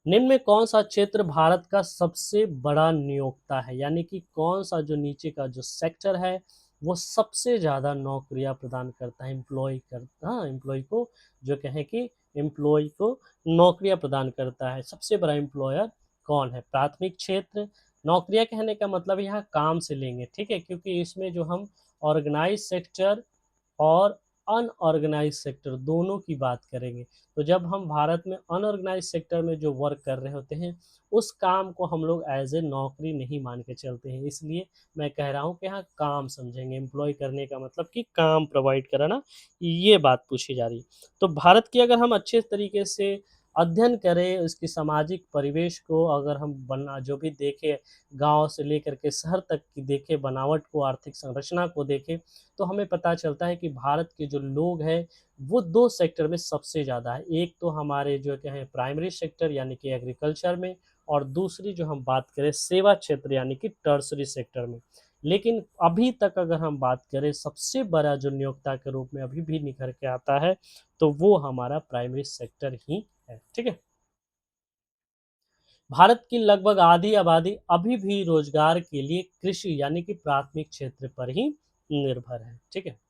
निम्न में कौन सा क्षेत्र भारत का सबसे बड़ा नियोक्ता है? यानी कि कौन सा जो नीचे का जो सेक्टर है वो सबसे ज्यादा नौकरियां प्रदान करता है, एम्प्लॉय को, जो कहें कि एम्प्लॉय को नौकरियां प्रदान करता है, सबसे बड़ा एम्प्लॉयर कौन है? प्राथमिक क्षेत्र, नौकरियां कहने का मतलब यहाँ काम से लेंगे, ठीक है, क्योंकि इसमें जो हम ऑर्गेनाइज सेक्टर और अनऑर्गेनाइज सेक्टर, दोनों की बात करेंगे। तो जब हम भारत में अनऑर्गेनाइज सेक्टर में जो वर्क कर रहे होते हैं, उस काम को हम लोग एज ए नौकरी नहीं मान के चलते हैं। इसलिए मैं कह रहा हूँ कि यहाँ काम समझेंगे, एम्प्लॉय करने का मतलब कि काम प्रोवाइड कराना, ये बात पूछी जा रही है। तो भारत की अगर हम अच्छे तरीके से अध्ययन करें, उसकी सामाजिक परिवेश को अगर हम बना जो भी देखें, गांव से लेकर के शहर तक की देखें, बनावट को, आर्थिक संरचना को देखें, तो हमें पता चलता है कि भारत के जो लोग हैं वो दो सेक्टर में सबसे ज़्यादा है। एक तो हमारे जो क्या है प्राइमरी सेक्टर यानी कि एग्रीकल्चर में, और दूसरी जो हम बात करें सेवा क्षेत्र यानी कि टर्सरी सेक्टर में। लेकिन अभी तक अगर हम बात करें, सबसे बड़ा जो नियोक्ता के रूप में अभी भी निखर के आता है, तो वो हमारा प्राइमरी सेक्टर ही है। ठीक है। भारत की लगभग आधी आबादी अभी भी रोजगार के लिए कृषि यानी कि प्राथमिक क्षेत्र पर ही निर्भर है। ठीक है।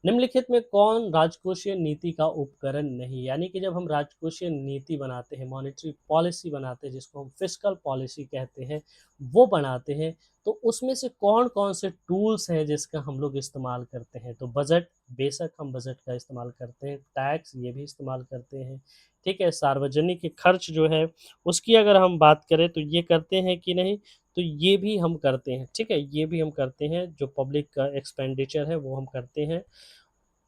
निम्नलिखित में कौन राजकोषीय नीति का उपकरण नहीं, यानी कि जब हम राजकोषीय नीति बनाते हैं, मॉनेटरी पॉलिसी बनाते हैं, जिसको हम फिस्कल पॉलिसी कहते हैं, वो बनाते हैं, तो उसमें से कौन कौन से टूल्स हैं जिसका हम लोग इस्तेमाल करते हैं। तो बजट, बेशक हम बजट का इस्तेमाल करते हैं, टैक्स ये भी इस्तेमाल करते हैं। ठीक है। सार्वजनिक खर्च जो है उसकी अगर हम बात करें तो ये करते हैं कि नहीं, तो ये भी हम करते हैं। ठीक है, ये भी हम करते हैं, जो पब्लिक का एक्सपेंडिचर है वो हम करते हैं।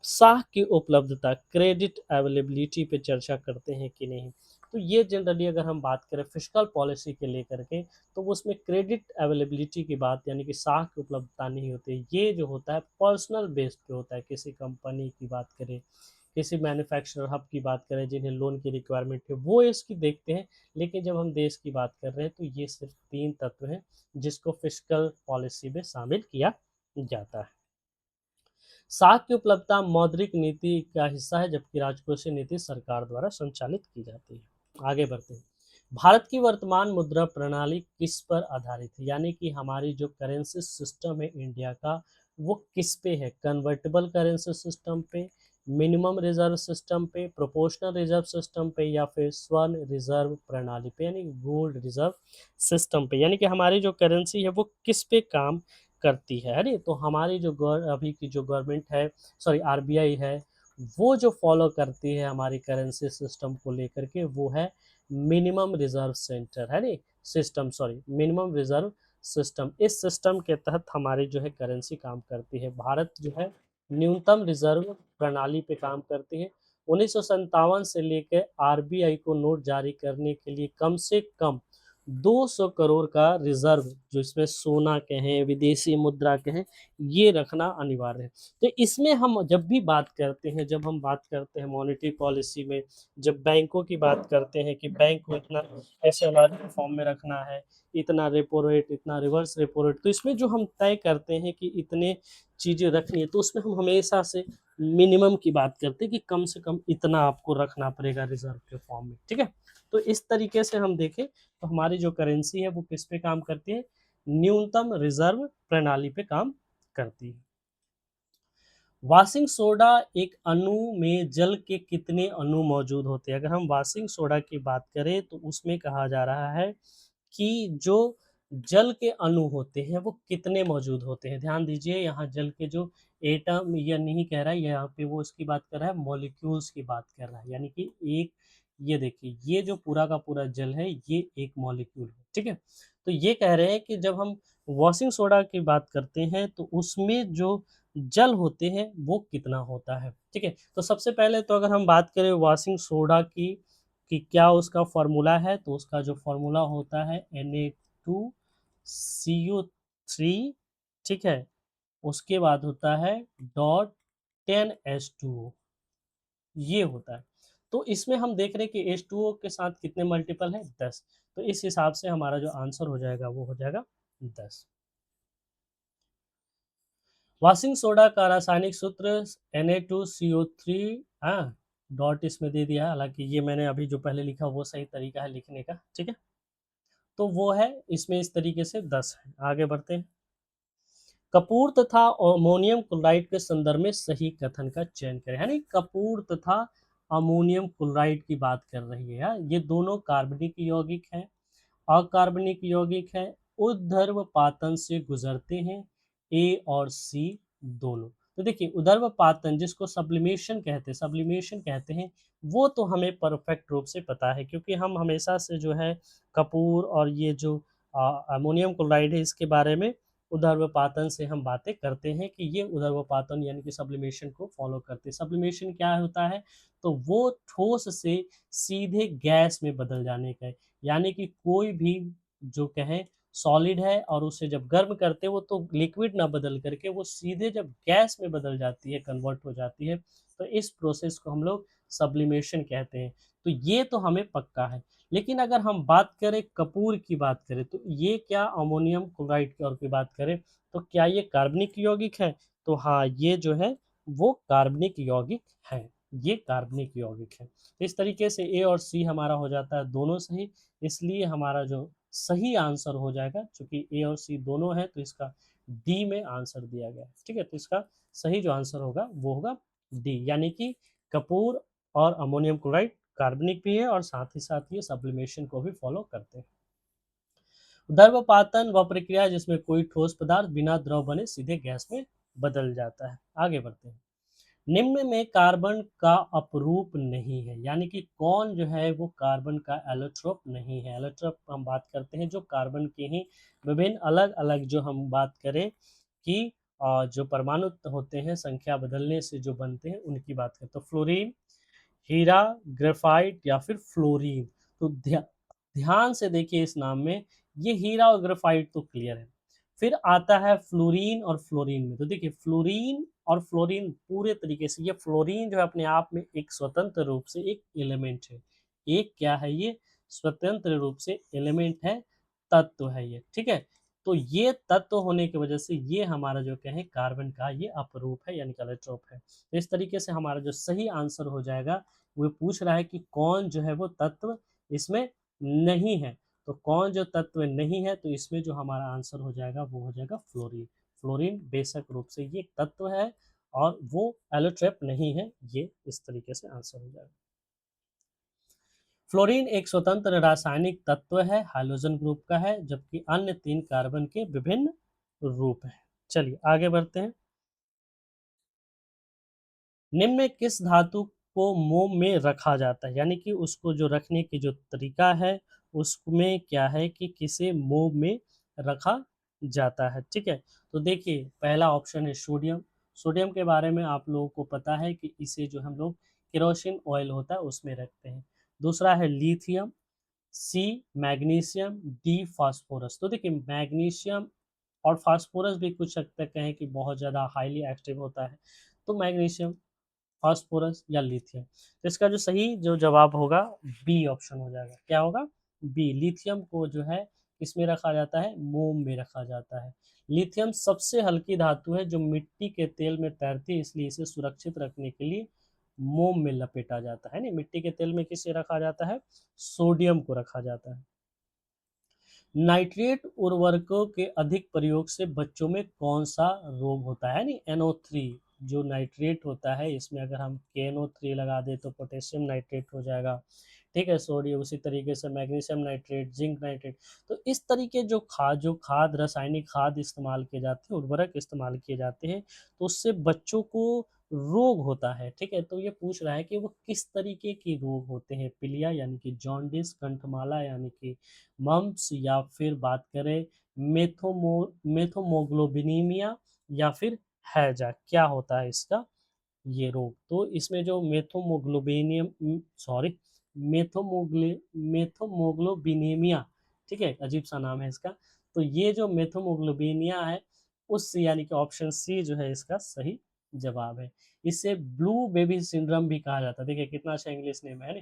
साख की उपलब्धता, क्रेडिट अवेलेबिलिटी पे चर्चा करते हैं कि नहीं, तो ये जनरली अगर हम बात करें फिस्कल पॉलिसी के लेकर के, तो वो उसमें क्रेडिट अवेलेबिलिटी की बात यानी कि साख की उपलब्धता नहीं होती। ये जो होता है पर्सनल बेस पे होता है। किसी कंपनी की बात करें, किसी मैन्युफैक्चरर हब की बात करें जिन्हें लोन की रिक्वायरमेंट है, वो इसकी देखते हैं। लेकिन जब हम देश की बात कर रहे हैं तो ये सिर्फ तीन तत्व हैं जिसको फिस्कल पॉलिसी में शामिल किया जाता है। साख की उपलब्धता मौद्रिक नीति का हिस्सा है, जबकि राजकोषीय नीति सरकार द्वारा संचालित की जाती है। आगे बढ़ते हैं। भारत की वर्तमान मुद्रा प्रणाली किस पर आधारित है, यानी कि हमारी जो करेंसी सिस्टम है इंडिया का, वो किस पे है। कन्वर्टेबल करेंसी सिस्टम पे, मिनिमम रिजर्व सिस्टम पे, प्रोपोर्शनल रिजर्व सिस्टम पे, या फिर स्वर्ण रिजर्व प्रणाली पे यानी गोल्ड रिजर्व सिस्टम पे। यानी कि हमारी जो करेंसी है वो किस पे काम करती है नहीं। तो हमारी जो अभी की जो गवर्नमेंट है, सॉरी आरबीआई है, वो जो फॉलो करती है हमारी करेंसी सिस्टम को लेकर के, वो है मिनिमम रिजर्व सेंटर है नहीं, system, sorry minimum reserve system. इस सिस्टम के तहत हमारी जो है करेंसी काम करती है। भारत जो है न्यूनतम रिजर्व प्रणाली पे काम करती है। 1957 से लेकर आरबीआई को नोट जारी करने के लिए कम से कम 200 करोड़ का रिजर्व, जो इसमें सोना कहें, विदेशी मुद्रा कहें, ये रखना अनिवार्य है। तो इसमें हम जब भी बात करते हैं, जब हम बात करते हैं मॉनेटरी पॉलिसी में, जब बैंकों की बात करते हैं कि बैंक को इतना एसएलआर फॉर्म में रखना है, इतना रेपो रेट, इतना रिवर्स रेपो रेट, तो इसमें जो हम तय करते हैं कि इतने चीज़ें रखनी है, तो उसमें हम हमेशा से मिनिमम की बात करते हैं कि कम से कम इतना आपको रखना पड़ेगा रिजर्व के फॉर्म में। ठीक है। तो इस तरीके से हम देखें तो हमारी जो करेंसी है वो किस पे काम करती है, न्यूनतम रिजर्व प्रणाली पे काम करती है। वॉशिंग सोडा एक अणु में जल के कितने अणु मौजूद होते हैं। अगर हम वॉशिंग सोडा की बात करें तो उसमें कहा जा रहा है कि जो जल के अणु होते हैं वो कितने मौजूद होते हैं। ध्यान दीजिए, यहाँ जल के जो एटम यह नहीं कह रहा है, यहाँ पे वो इसकी बात कर रहा है, मॉलिक्यूल्स की बात कर रहा है। यानी कि एक, ये देखिए, ये जो पूरा का पूरा जल है ये एक मॉलिक्यूल है। ठीक है। तो ये कह रहे हैं कि जब हम वॉशिंग सोडा की बात करते हैं तो उसमें जो जल होते हैं वो कितना होता है। ठीक है। तो सबसे पहले तो अगर हम बात करें वॉशिंग सोडा की कि क्या उसका फॉर्मूला है, तो उसका जो फॉर्मूला होता है Na2CO3। ठीक है। उसके बाद होता है डॉट 10H2O, ये होता है। तो इसमें हम देख रहे हैं कि H2O के साथ कितने मल्टीपल है, 10। तो इस हिसाब से हमारा जो आंसर हो जाएगा वो हो जाएगा 10। वॉशिंग सोडा का रासायनिक सूत्र Na2CO3, हाँ, डॉट इसमें दे दिया है, हालांकि ये मैंने अभी जो पहले लिखा वो सही तरीका है लिखने का। ठीक है। तो वो है इसमें इस तरीके से 10 है। आगे बढ़ते हैं। कपूर तथा अमोनियम क्लोराइड के संदर्भ में सही कथन का चयन करें। यानी कपूर तथा अमोनियम क्लोराइड की बात कर रही है। ये दोनों कार्बनिक यौगिक हैं, अकार्बनिक यौगिक है, ऊर्ध्व पातन से गुजरते हैं, ए और सी दोनों। तो देखिए उदर्वपातन जिसको सब्लिमेशन कहते हैं, वो तो हमें परफेक्ट रूप से पता है, क्योंकि हम हमेशा से जो है कपूर और ये जो अमोनियम क्लोराइड है इसके बारे में उदर्वपातन से हम बातें करते हैं कि ये उदर्वपातन यानी कि सब्लिमेशन को फॉलो करते हैं। सब्लिमेशन क्या होता है? तो वो ठोस से सीधे गैस में बदल जाने का है, यानी कि कोई भी जो कहें सॉलिड है और उसे जब गर्म करते हैं वो तो लिक्विड ना बदल करके वो सीधे जब गैस में बदल जाती है, कन्वर्ट हो जाती है, तो इस प्रोसेस को हम लोग सब्लिमेशन कहते हैं। तो ये तो हमें पक्का है। लेकिन अगर हम बात करें कपूर की बात करें, तो ये क्या अमोनियम क्लोराइड की और की बात करें, तो क्या ये कार्बनिक यौगिक है? तो हाँ, ये जो है वो कार्बनिक यौगिक है। ये कार्बनिक यौगिक है। तो इस तरीके से ए और सी हमारा हो जाता है दोनों सही। इसलिए हमारा जो सही आंसर हो जाएगा, चूंकि ए और सी दोनों है, तो इसका डी में आंसर दिया गया है। ठीक है, तो इसका सही जो आंसर होगा वो होगा डी, यानी कि कपूर और अमोनियम क्लोराइड कार्बनिक भी है और साथ ही साथ ये सब्लिमेशन को भी फॉलो करते हैं। द्रवपातन वह प्रक्रिया है जिसमें कोई ठोस पदार्थ बिना द्रव बने सीधे गैस में बदल जाता है। आगे बढ़ते हैं। निम्न में कार्बन का अपरूप नहीं है, यानी कि कौन जो है वो कार्बन का एलोट्रोप नहीं है। एलोट्रोप हम बात करते हैं जो कार्बन के ही विभिन्न अलग अलग जो हम बात करें कि जो परमाणु होते हैं संख्या बदलने से जो बनते हैं उनकी बात करें, तो फ्लोरीन, हीरा, ग्रेफाइट या फिर फ्लोरीन। तो ध्यान से देखिए इस नाम में, ये हीरा और ग्रेफाइट तो क्लियर है। फिर आता है फ्लोरीन और फ्लोरीन में, तो देखिए फ्लोरीन और फ्लोरीन पूरे तरीके से, ये फ्लोरीन जो है अपने आप में एक स्वतंत्र रूप से एक एलिमेंट है। एक क्या है ये? स्वतंत्र रूप से एलिमेंट है, तत्व है ये। ठीक है, तो ये तत्व होने की वजह से ये हमारा जो कहें कार्बन का ये अपरूप है, यानी कि एलोट्रोप है। तो इस तरीके से हमारा जो सही आंसर हो जाएगा, वो पूछ रहा है कि कौन जो है वो तत्व इसमें नहीं है। तो कौन जो तत्व नहीं है, तो इसमें जो हमारा आंसर हो जाएगा वो हो जाएगा फ्लोरीन। फ्लोरीन बेशक रूप से ये तत्व है और वो एलोट्रोप नहीं है, ये इस तरीके से आंसर हो जाएगा। फ्लोरीन एक स्वतंत्र रासायनिक तत्व है, हाइड्रोजन ग्रुप का है, जबकि अन्य तीन कार्बन के विभिन्न रूप हैं। चलिए आगे बढ़ते हैं। निम्न में किस धातु को मोम में रखा जाता है, यानी कि उसको जो रखने की जो तरीका है उसमें क्या है कि किसे मोम में रखा जाता है। ठीक है, तो देखिए पहला ऑप्शन है सोडियम। सोडियम के बारे में आप लोगों को पता है कि इसे जो हम लोग केरोसिन ऑयल होता है उसमें रखते हैं। दूसरा है lithium, C magnesium, D phosphorus. तो देखिए मैग्नीशियम और फास्फोरस भी कुछ हद तक कहें कि बहुत ज़्यादा हाईली एक्टिव होता है, तो मैग्नीशियम, फास्फोरस या लिथियम। तो इसका जो सही जो जवाब होगा बी ऑप्शन हो जाएगा। क्या होगा? बी। लिथियम को जो है किसमें रखा जाता है? मोम में रखा जाता है। लिथियम सबसे हल्की धातु है जो मिट्टी के तेल में तैरती है, इसलिए इसे सुरक्षित रखने के लिए मोम में लपेटा जाता है। नहीं, मिट्टी के तेल में किसे रखा जाता है? सोडियम को रखा जाता है। नाइट्रेट उर्वरकों के अधिक प्रयोग से बच्चों में कौन सा रोग होता है? नहीं, NO3 जो नाइट्रेट होता है, इसमें अगर हम KNO3 लगा दें तो पोटेशियम नाइट्रेट हो जाएगा। ठीक है, सोडियम, उसी तरीके से मैग्नीशियम नाइट्रेट, जिंक नाइट्रेट। तो इस तरीके जो खाद रासायनिक खाद इस्तेमाल किए जाते हैं, उर्वरक इस्तेमाल किए जाते हैं, तो उससे बच्चों को रोग होता है। ठीक है, तो ये पूछ रहा है कि वो किस तरीके के रोग होते हैं। पीलिया यानी कि जॉन्डिस, कंठमाला यानी कि मम्प्स, या फिर बात करें मेथोमोग्लोबिनीमिया, या फिर हैजा, क्या होता है इसका ये रोग? तो इसमें जो मेथोमोग्लोबिनीमिया, ठीक है, अजीब सा नाम है इसका। तो ये जो मेथोमोग्लोबिनिया है, उस यानी कि ऑप्शन सी जो है इसका सही जवाब है। इसे ब्लू बेबी सिंड्रोम भी कहा जाता है। देखिए कितना अच्छा इंग्लिश नेम है ना।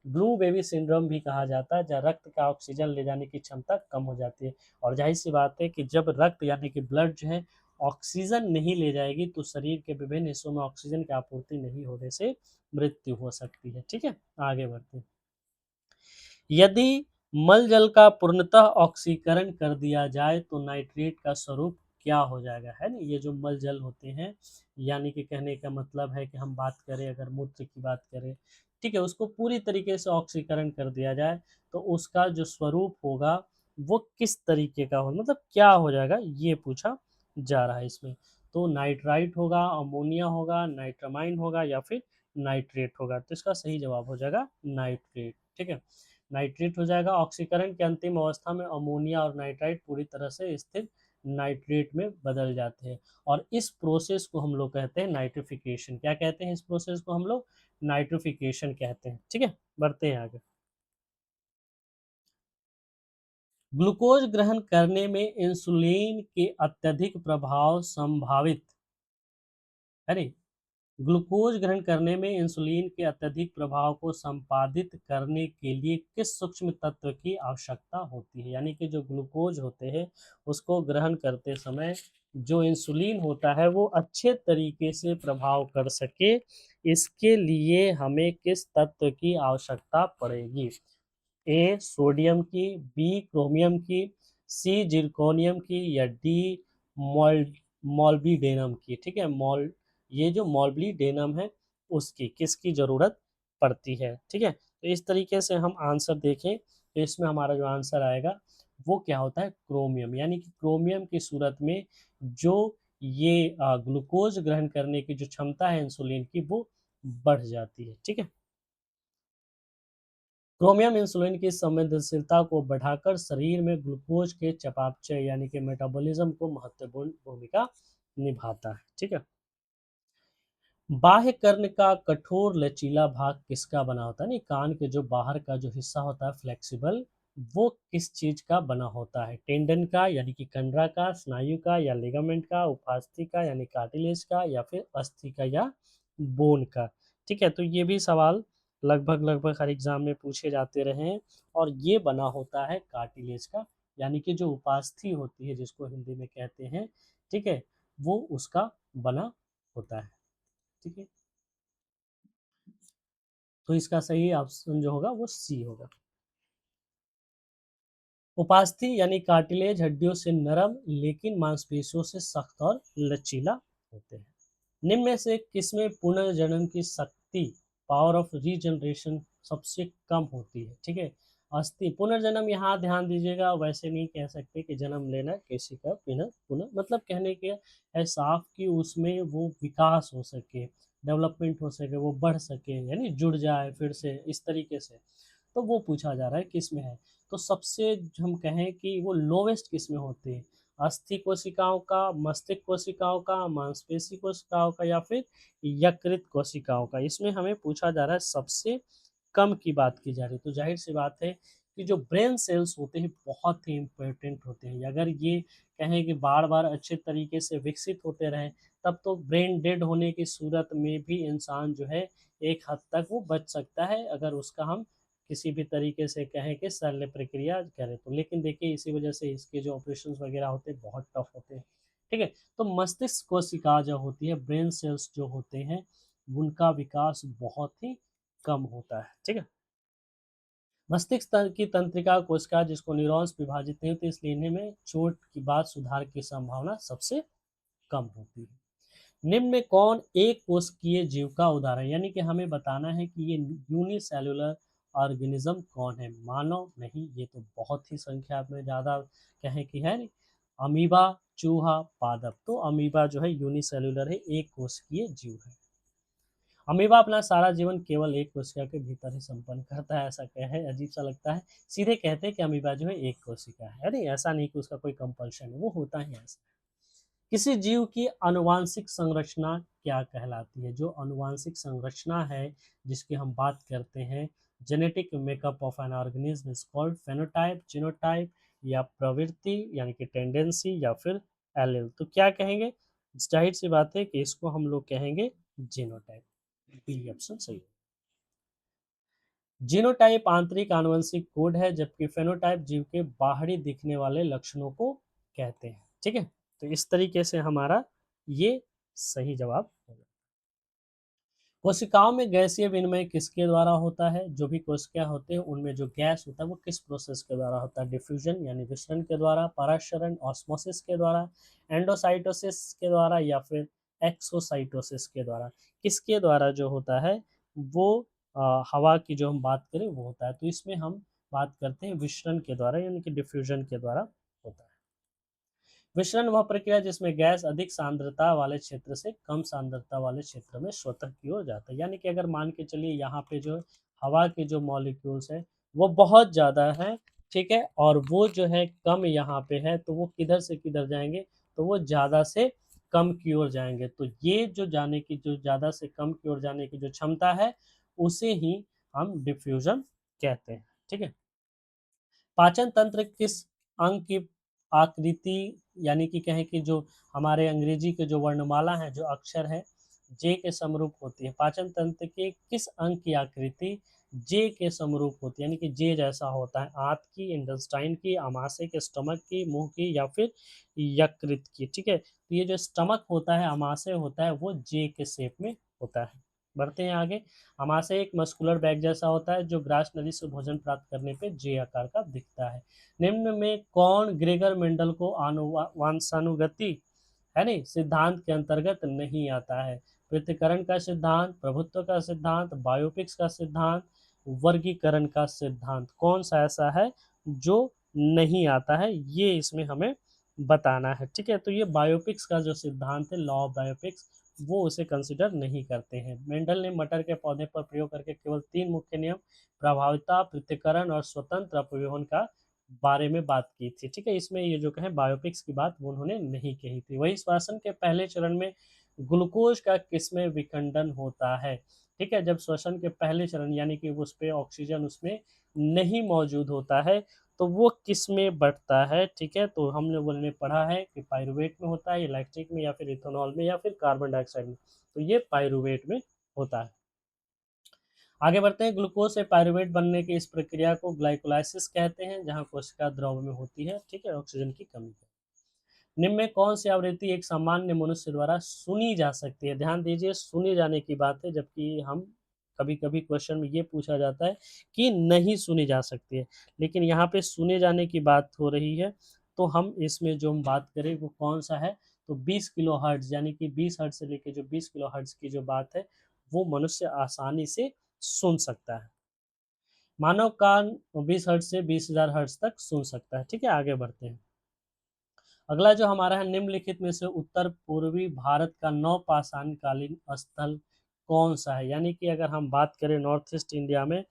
ब्लू बेबी सिंड्रोम भी कहा जाता है, जहाँ रक्त का ऑक्सीजन ले जाने की क्षमता कम हो जाती है। और जाहिर सी बात है कि जब रक्त यानी कि ब्लड जो है ऑक्सीजन नहीं ले जाएगी, तो शरीर के विभिन्न हिस्सों में ऑक्सीजन की आपूर्ति नहीं होने से मृत्यु हो सकती है। ठीक है, आगे बढ़ते हैं। यदि मल जल का पूर्णतः ऑक्सीकरण कर दिया जाए तो नाइट्रेट का स्वरूप क्या हो जाएगा? है ना, ये जो मल जल होते हैं, यानी कि कहने का मतलब है कि हम बात करें अगर मूत्र की बात करें, ठीक है, उसको पूरी तरीके से ऑक्सीकरण कर दिया जाए तो उसका जो स्वरूप होगा वो किस तरीके का हो, मतलब क्या हो जाएगा, ये पूछा जा रहा है इसमें। तो नाइट्राइट होगा, अमोनिया होगा, नाइट्रामाइन होगा या फिर नाइट्रेट होगा। तो इसका सही जवाब हो जाएगा नाइट्रेट। ठीक है, नाइट्रेट हो जाएगा। ऑक्सीकरण की अंतिम अवस्था में अमोनिया और नाइट्राइट पूरी तरह से स्थिर नाइट्रेट में बदल जाते हैं, और इस प्रोसेस को हम लोग कहते हैं नाइट्रिफिकेशन। क्या कहते हैं इस प्रोसेस को हम लोग? नाइट्रिफिकेशन कहते हैं। ठीक है, बढ़ते हैं आगे। ग्लूकोज ग्रहण करने में इंसुलिन के अत्यधिक प्रभाव संभावित है। ग्लूकोज ग्रहण करने में इंसुलिन के अत्यधिक प्रभाव को संपादित करने के लिए किस सूक्ष्म तत्व की आवश्यकता होती है? यानी कि जो ग्लूकोज होते हैं उसको ग्रहण करते समय जो इंसुलिन होता है वो अच्छे तरीके से प्रभाव कर सके, इसके लिए हमें किस तत्व की आवश्यकता पड़ेगी? ए सोडियम की, बी क्रोमियम की, सी जिरकोनियम की या डी मॉल मॉल्बिडेनम की। ठीक है, ये जो मॉल्बिडेनम है उसकी किसकी जरूरत पड़ती है? ठीक है, तो इस तरीके से हम आंसर देखें तो इसमें हमारा जो आंसर आएगा वो क्या होता है? क्रोमियम। यानी कि क्रोमियम की सूरत में जो ये ग्लूकोज ग्रहण करने की जो क्षमता है इंसुलिन की वो बढ़ जाती है। ठीक है, क्रोमियम इंसुलिन की संवेदनशीलता को बढ़ाकर शरीर में ग्लूकोज के चयापचय यानी कि मेटाबॉलिज्म को महत्वपूर्ण भूमिका निभाता है। ठीक है, बाह्य कर्ण का कठोर लचीला भाग किसका बना होता है? नहीं, कान के जो बाहर का जो हिस्सा होता है फ्लेक्सिबल, वो किस चीज का बना होता है? टेंडन का यानी कि कंडरा का, स्नायु का या लिगामेंट का, उपास्थि का यानी कार्टिलेज का या फिर अस्थि का या बोन का? ठीक है, तो ये भी सवाल लगभग लगभग हर एग्जाम में पूछे जाते रहे हैं, और ये बना होता है कार्टिलेज का, यानी कि जो उपास्थि होती है जिसको हिंदी में कहते हैं। ठीक है, वो उसका बना होता है। ठीक है, तो इसका सही ऑप्शन जो होगा वो सी होगा। उपास्थि यानी कार्टिलेज हड्डियों से नरम लेकिन मांसपेशियों से सख्त और लचीला होते हैं। निम्न में से किसमें पुनर्जन्म की शक्ति, पावर ऑफ रीजनरेशन, सबसे कम होती है? ठीक है, अस्थि पुनर्जन्म, यहाँ ध्यान दीजिएगा, वैसे नहीं कह सकते कि जन्म लेना किसी का पुनः पुनः, मतलब कहने के है साफ कि उसमें वो विकास हो सके, डेवलपमेंट हो सके, वो बढ़ सके, यानी जुड़ जाए फिर से, इस तरीके से। तो वो पूछा जा रहा है किस में है। तो सबसे हम कहें कि वो लोवेस्ट किस में होते हैं? अस्थि कोशिकाओं का, मस्तिष्क कोशिकाओं का, मांसपेशी कोशिकाओं का या फिर यकृत कोशिकाओं का? इसमें हमें पूछा जा रहा है सबसे कम की बात की जा रही है। तो जाहिर सी बात है कि जो ब्रेन सेल्स होते हैं बहुत ही इम्पोर्टेंट होते हैं। अगर ये कहें कि बार बार अच्छे तरीके से विकसित होते रहें तब तो ब्रेन डेड होने की सूरत में भी इंसान जो है एक हद तक वो बच सकता है, अगर उसका हम किसी भी तरीके से कहें कि शल्य प्रक्रिया करें तो। लेकिन देखिए इसी वजह से इसके जो ऑपरेशंस वगैरह होते हैं बहुत टफ होते हैं। ठीक है, तो मस्तिष्क कोशिका जो होती है, ब्रेन सेल्स जो होते हैं, उनका विकास बहुत ही कम होता है। ठीक है, मस्तिष्क की तंत्रिका कोशिका जिसको न्यूरॉन्स विभाजित नहीं होती, इसलिए इन्हें में चोट की बाद सुधार की संभावना सबसे कम होती है। निम्न में कौन एक कोशिकीय जीव का उदाहरण, यानी कि हमें बताना है कि ये यूनिसेल्युलर ऑर्गेनिज्म कौन है? मानव नहीं, ये तो बहुत ही संख्या में ज़्यादा कहें कि है नहीं। अमीबा, चूहा, पादप। तो अमीबा जो है यूनिसेल्युलर है, एक कोशिकीय जीव है। अमीबा अपना सारा जीवन केवल एक कोशिका के भीतर ही संपन्न करता है। ऐसा क्या है, अजीब सा लगता है। सीधे कहते हैं कि अमीबा जो है एक कोशिका है, नहीं, ऐसा नहीं कि उसका कोई कंपल्शन है, वो होता है ऐसा। किसी जीव की आनुवांशिक संरचना क्या कहलाती है? जो आनुवांशिक संरचना है जिसकी हम बात करते हैं, genetic makeup of an organism is called phenotype, genotype या प्रवृत्ति यानी कि टेंडेंसी या फिर एलील। तो क्या कहेंगे? जाहिर सी बात है कि इसको हम लोग कहेंगे जीनोटाइप। बी ऑप्शन सही है। जीनोटाइप आंतरिक आनुवंशिक कोड है, जबकि फेनोटाइप जीव के बाहरी दिखने वाले लक्षणों को कहते हैं। ठीक है, तो इस तरीके से हमारा ये सही जवाब होगा। कोशिकाओं में गैसीय विनिमय किसके द्वारा होता है? जो भी कोशिका होते हैं उनमें जो गैस होता है वो किस प्रोसेस के द्वारा होता है? डिफ्यूजन यानी विसरण के द्वारा, परागशरण ऑस्मोसिस के द्वारा, एंडोसाइटोसिस के द्वारा या फिर एक्सोसाइटोसिस के द्वारा? किसके द्वारा जो होता है वो हवा की जो हम बात करें वो होता है। तो इसमें हम बात करते हैं विसरण के द्वारा यानी कि डिफ्यूजन के द्वारा होता है। विसरण वह प्रक्रिया जिसमें गैस अधिक सांद्रता वाले क्षेत्र से कम सांद्रता वाले क्षेत्र में स्वतः की ओर जाता है। यानी कि अगर मान के चलिए यहाँ पे जो हवा के जो मॉलिक्यूल्स हैं वो बहुत ज़्यादा हैं, ठीक है, और वो जो है कम यहाँ पे है, तो वो किधर से किधर जाएंगे, तो वो ज़्यादा से कम की ओर जाएंगे। तो ये जो जाने की जो ज़्यादा से कम की ओर जाने की जो क्षमता है उसे ही हम डिफ्यूजन कहते हैं, ठीक है। पाचन तंत्र किस अंग की आकृति, यानी कि कहें कि जो हमारे अंग्रेजी के जो वर्णमाला है, जो अक्षर है जे के समरूप होती है, पाचन तंत्र के किस अंग की आकृति जे के समरूप होती है, यानी कि जे जैसा होता है, आंत की, इंटेस्टाइन की, आमाशय के, स्टमक की, मुंह की या फिर यकृत की, ठीक है। तो ये जो स्टमक होता है, आमाशय होता है, वो जे के शेप में होता है। बढ़ते हैं आगे। आमाशय एक मस्कुलर बैग जैसा होता है जो ग्रास नली से भोजन प्राप्त करने पे जे आकार का दिखता है। निम्न में कौन ग्रेगर मेंडल को वंशानुगति है नहीं सिद्धांत के अंतर्गत नहीं आता है? पृथक्करण का सिद्धांत, प्रभुत्व का सिद्धांत, बायोपिक्स का सिद्धांत, वर्गीकरण का सिद्धांत, कौन सा ऐसा है जो नहीं आता है, ये इसमें हमें बताना है, ठीक है। तो ये बायोपिक्स का जो सिद्धांत है, लॉ ऑफ बायोपिक्स, वो उसे कंसिडर नहीं करते हैं। मेंडल ने मटर के पौधे पर प्रयोग करके केवल 3 मुख्य नियम, प्रभाविता, पृथक्करण और स्वतंत्र अपव्यूहन का बारे में बात की थी, ठीक है। इसमें ये जो कहें बायोपिक्स की बात वो उन्होंने नहीं कही थी। वही श्वसन के पहले चरण में ग्लूकोज का किसमें विखंडन होता है, ठीक है। जब श्वसन के पहले चरण यानी कि उस पे ऑक्सीजन उसमें नहीं मौजूद होता है तो वो किस में बढ़ता है, ठीक है। तो हमने बोलने पढ़ा है कि पायरुवेट में होता है, इलेक्ट्रिक में या फिर इथेनॉल में या फिर कार्बन डाइऑक्साइड में, तो ये पायरुवेट में होता है। आगे बढ़ते हैं। ग्लूकोज से पायरुवेट बनने की इस प्रक्रिया को ग्लाइकोलाइसिस कहते हैं, जहां कोशिका द्रव में होती है, ठीक है, ऑक्सीजन की कमी है। निम्न में कौन सी आवृत्ति एक सामान्य मनुष्य द्वारा सुनी जा सकती है? ध्यान दीजिए, सुनी जाने की बात है, जबकि हम कभी कभी क्वेश्चन में ये पूछा जाता है कि नहीं सुनी जा सकती है, लेकिन यहाँ पे सुने जाने की बात हो रही है। तो हम इसमें जो हम बात करें वो कौन सा है, तो 20 किलो हर्ट्ज, यानी कि 20 हर्ट्ज से लेकर जो 20 किलो हर्ट्ज की जो बात है वो मनुष्य आसानी से सुन सकता है। मानव कान 20 हर्ट्ज से 20,000 हर्ट्ज तक सुन सकता है, ठीक है। आगे बढ़ते हैं। अगला जो हमारा है, निम्नलिखित में से उत्तर पूर्वी भारत का नवपाषाण कालीन स्थल कौन सा है? यानी कि अगर हम बात करें नॉर्थ ईस्ट इंडिया में,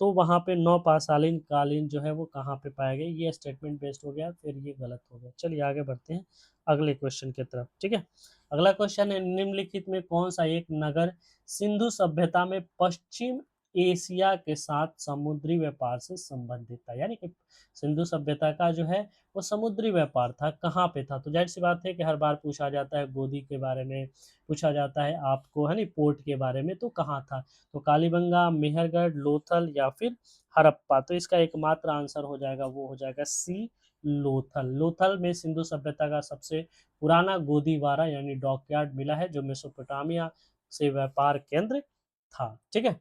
तो वहाँ पे नवपाषाण कालीन जो है वो कहाँ पे पाए गए, ये स्टेटमेंट बेस्ड हो गया, फिर ये गलत हो गया। चलिए आगे बढ़ते हैं अगले क्वेश्चन की तरफ, ठीक है। अगला क्वेश्चन है, निम्नलिखित में कौन सा एक नगर सिंधु सभ्यता में पश्चिम एशिया के साथ समुद्री व्यापार से संबंधित था? यानी कि सिंधु सभ्यता का जो है वो समुद्री व्यापार था, कहाँ पे था? तो जाहिर सी बात है कि हर बार पूछा जाता है गोदी के बारे में, पूछा जाता है आपको है नी पोर्ट के बारे में, तो कहाँ था? तो कालीबंगा, मेहरगढ़, लोथल या फिर हड़प्पा। तो इसका एकमात्र आंसर हो जाएगा, वो हो जाएगा सी, लोथल। लोथल में सिंधु सभ्यता का सबसे पुराना गोदीवारा यानी डॉकयार्ड मिला है, जो मेसोपोटामिया से व्यापार केंद्र था, ठीक है।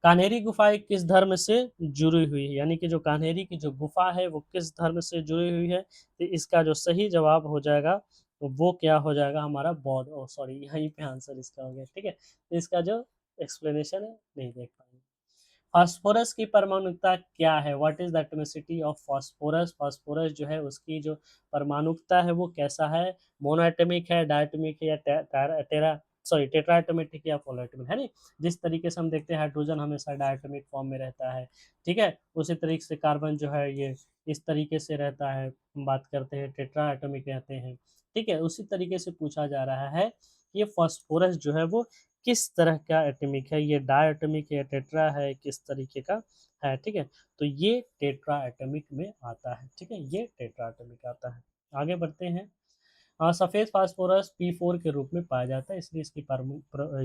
कान्हेरी गुफा किस धर्म से जुड़ी हुई है? यानी कि जो कान्हेरी की जो गुफा है वो किस धर्म से जुड़ी हुई है? तो इसका जो सही जवाब हो जाएगा तो वो क्या हो जाएगा हमारा बौद्ध, ओ सॉरी, यहीं पे आंसर इसका हो गया, ठीक है। तो इसका जो एक्सप्लेनेशन है नहीं देख पाएंगे। फास्फोरस की परमाणुकता क्या है? What is the atomicity of phosphorus? Phosphorus जो है उसकी जो परमाणुकता है वो कैसा है? मोनोएटॉमिक है, डायटॉमिक है या टेरा सॉरी टेट्राएटॉमिक या पॉलीएटॉमिक, है नहीं? जिस तरीके से हम देखते हैं हाइड्रोजन हमेशा डायटॉमिक फॉर्म में रहता है, ठीक है, उसी तरीके से कार्बन जो है ये इस तरीके से रहता है, हम बात करते हैं टेट्रा एटॉमिक रहते हैं, ठीक है। उसी तरीके से पूछा जा रहा है कि ये फास्फोरस जो है वो किस तरह का एटॉमिक है, ये डायटॉमिक है, टेट्रा है, किस तरीके का है, ठीक है। तो ये टेट्रा एटॉमिक में आता है, ठीक है, ये टेट्रा एटॉमिक आता है। आगे बढ़ते हैं। सफेद फास्फोरस P4 के रूप में पाया जाता है, इसलिए इसकी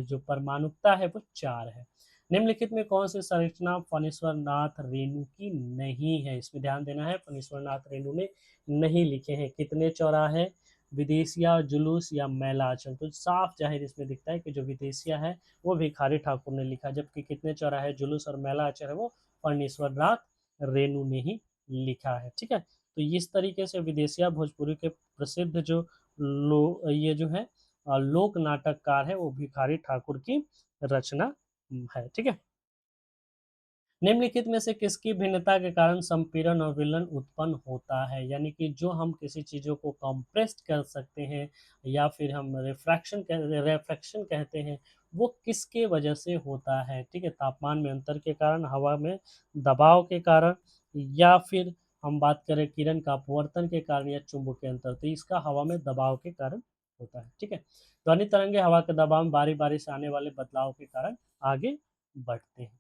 जो परमाणुकता है वो 4 है। निम्नलिखित में कौन सी संरचना फणीश्वर नाथ रेणु की नहीं है? इसमें ध्यान देना है, फणीश्वर नाथ रेणु ने नहीं लिखे हैं। कितने चौराहे, विदेशिया, जुलूस या मैलाचल? तो साफ जाहिर इसमें दिखता है कि जो विदेशिया है वो भिखारी ठाकुर ने लिखा, जबकि कितने चौराहे, जुलूस और मैलाचल है वो फणीश्वर नाथ रेणु ने ही लिखा है, ठीक है। तो इस तरीके से विदेशिया भोजपुरी के प्रसिद्ध जो ये जो है लोक नाटककार है वो भिखारी ठाकुर की रचना है, ठीक है। निम्नलिखित में से किसकी भिन्नता के कारण संपीड़न और विलन उत्पन्न होता है? यानी कि जो हम किसी चीज़ों को कंप्रेस्ड कर सकते हैं या फिर हम रिफ्रैक्शन कहते हैं, वो किसके वजह से होता है? ठीक है, तापमान में अंतर के कारण, हवा में दबाव के कारण, या फिर हम बात करें किरण का अपवर्तन के कारण या चुंबकीय अंतर, तो इसका हवा में दबाव के कारण होता है। ठीक है, ध्वनि तरंगे हवा के दबाव में बारी बारी से आने वाले बदलाव के कारण आगे बढ़ते हैं।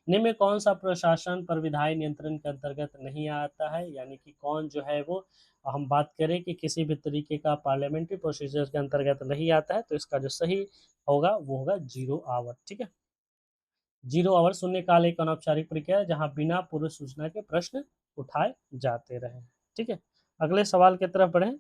निम्न में कौन सा प्रशासन पर विधायी नियंत्रण के अंतर्गत नहीं आता है? यानी कि कौन जो है वो, हम बात करें कि किसी भी तरीके का पार्लियामेंट्री प्रोसीजर के अंतर्गत नहीं आता है, तो इसका जो सही होगा वो होगा जीरो आवर। ठीक है, जीरो आवर शून्यकाल एक अनौपचारिक प्रक्रिया है जहां बिना पूर्व सूचना के प्रश्न उठाए जाते रहे। ठीक है, अगले सवाल की तरफ बढ़े।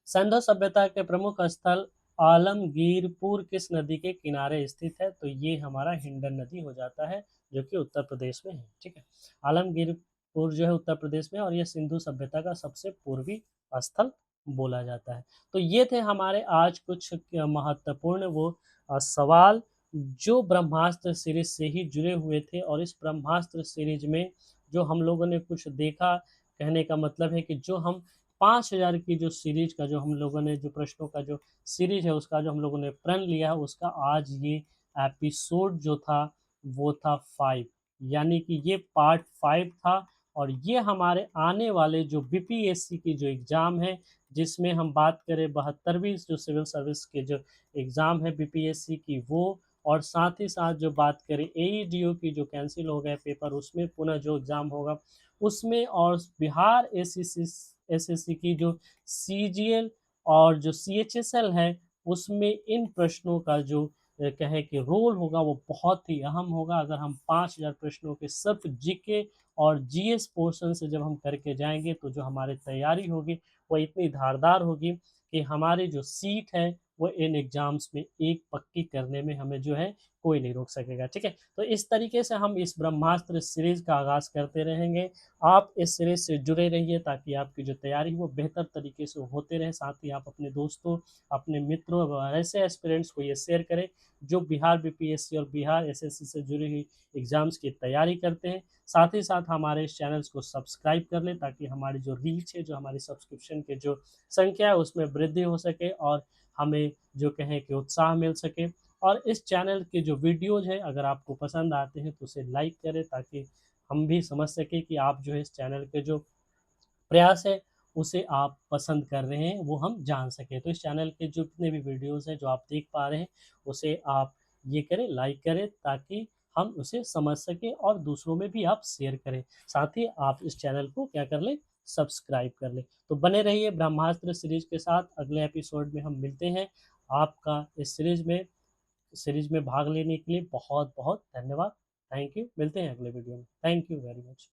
सिंधु सभ्यता के प्रमुख स्थल आलमगीरपुर किस नदी के किनारे स्थित है? तो ये हमारा हिंडन नदी हो जाता है, जो कि उत्तर प्रदेश में है। ठीक है, आलमगीरपुर जो है उत्तर प्रदेश में, और ये सिंधु सभ्यता का सबसे पूर्वी स्थल बोला जाता है। तो ये थे हमारे आज कुछ महत्वपूर्ण वो सवाल जो ब्रह्मास्त्र सीरीज से ही जुड़े हुए थे। और इस ब्रह्मास्त्र सीरीज में जो हम लोगों ने कुछ देखा, कहने का मतलब है कि जो हम 5000 की जो सीरीज का जो हम लोगों ने जो प्रश्नों का जो सीरीज है उसका जो हम लोगों ने प्रण लिया है, उसका आज ये एपिसोड जो था वो था 5, यानी कि ये पार्ट 5 था। और ये हमारे आने वाले जो बीपीएससी की जो एग्ज़ाम है, जिसमें हम बात करें 72वीं जो सिविल सर्विस के जो एग्ज़ाम है बीपीएससी की वो, और साथ ही साथ जो बात करें एईडीओ की जो कैंसिल हो गए पेपर, उसमें पुनः जो एग्ज़ाम होगा उसमें, और बिहार एसएससी की जो सीजीएल और जो सीएचएसएल है, उसमें इन प्रश्नों का जो कहे कि रोल होगा वो बहुत ही अहम होगा। अगर हम 5000 प्रश्नों के सिर्फ जीके और जीएस पोर्शन से जब हम करके जाएंगे, तो जो हमारी तैयारी होगी वो इतनी धारदार होगी कि हमारी जो सीट है वो इन एग्जाम्स में एक पक्की करने में हमें जो है कोई नहीं रोक सकेगा। ठीक है, तो इस तरीके से हम इस ब्रह्मास्त्र सीरीज का आगाज करते रहेंगे। आप इस सीरीज से जुड़े रहिए ताकि आपकी जो तैयारी वो बेहतर तरीके से होते रहे। साथ ही आप अपने दोस्तों, अपने मित्रों और ऐसे एस्पिरेंट्स को ये शेयर करें जो बिहार बीपीएससी और बिहार एसएससी से जुड़ी हुई एग्जाम्स की तैयारी करते हैं। साथ ही साथ हमारे इस चैनल्स को सब्सक्राइब कर लें ताकि हमारी जो रीच है, जो हमारी सब्सक्रिप्शन के जो संख्या है उसमें वृद्धि हो सके और हमें जो कहें कि उत्साह मिल सके। और इस चैनल के जो वीडियोज़ हैं अगर आपको पसंद आते हैं तो उसे लाइक करें ताकि हम भी समझ सकें कि आप जो है इस चैनल के जो प्रयास है उसे आप पसंद कर रहे हैं वो हम जान सकें। तो इस चैनल के जो जितने भी वीडियोज़ हैं जो आप देख पा रहे हैं उसे आप ये करें, लाइक करें ताकि हम उसे समझ सकें और दूसरों में भी आप शेयर करें। साथ ही आप इस चैनल को क्या कर लें, सब्सक्राइब कर लें। तो बने रहिए ब्रह्मास्त्र सीरीज के साथ। अगले एपिसोड में हम मिलते हैं। आपका इस सीरीज में भाग लेने के लिए बहुत बहुत धन्यवाद। Thank you. मिलते हैं अगले वीडियो में। Thank you very much.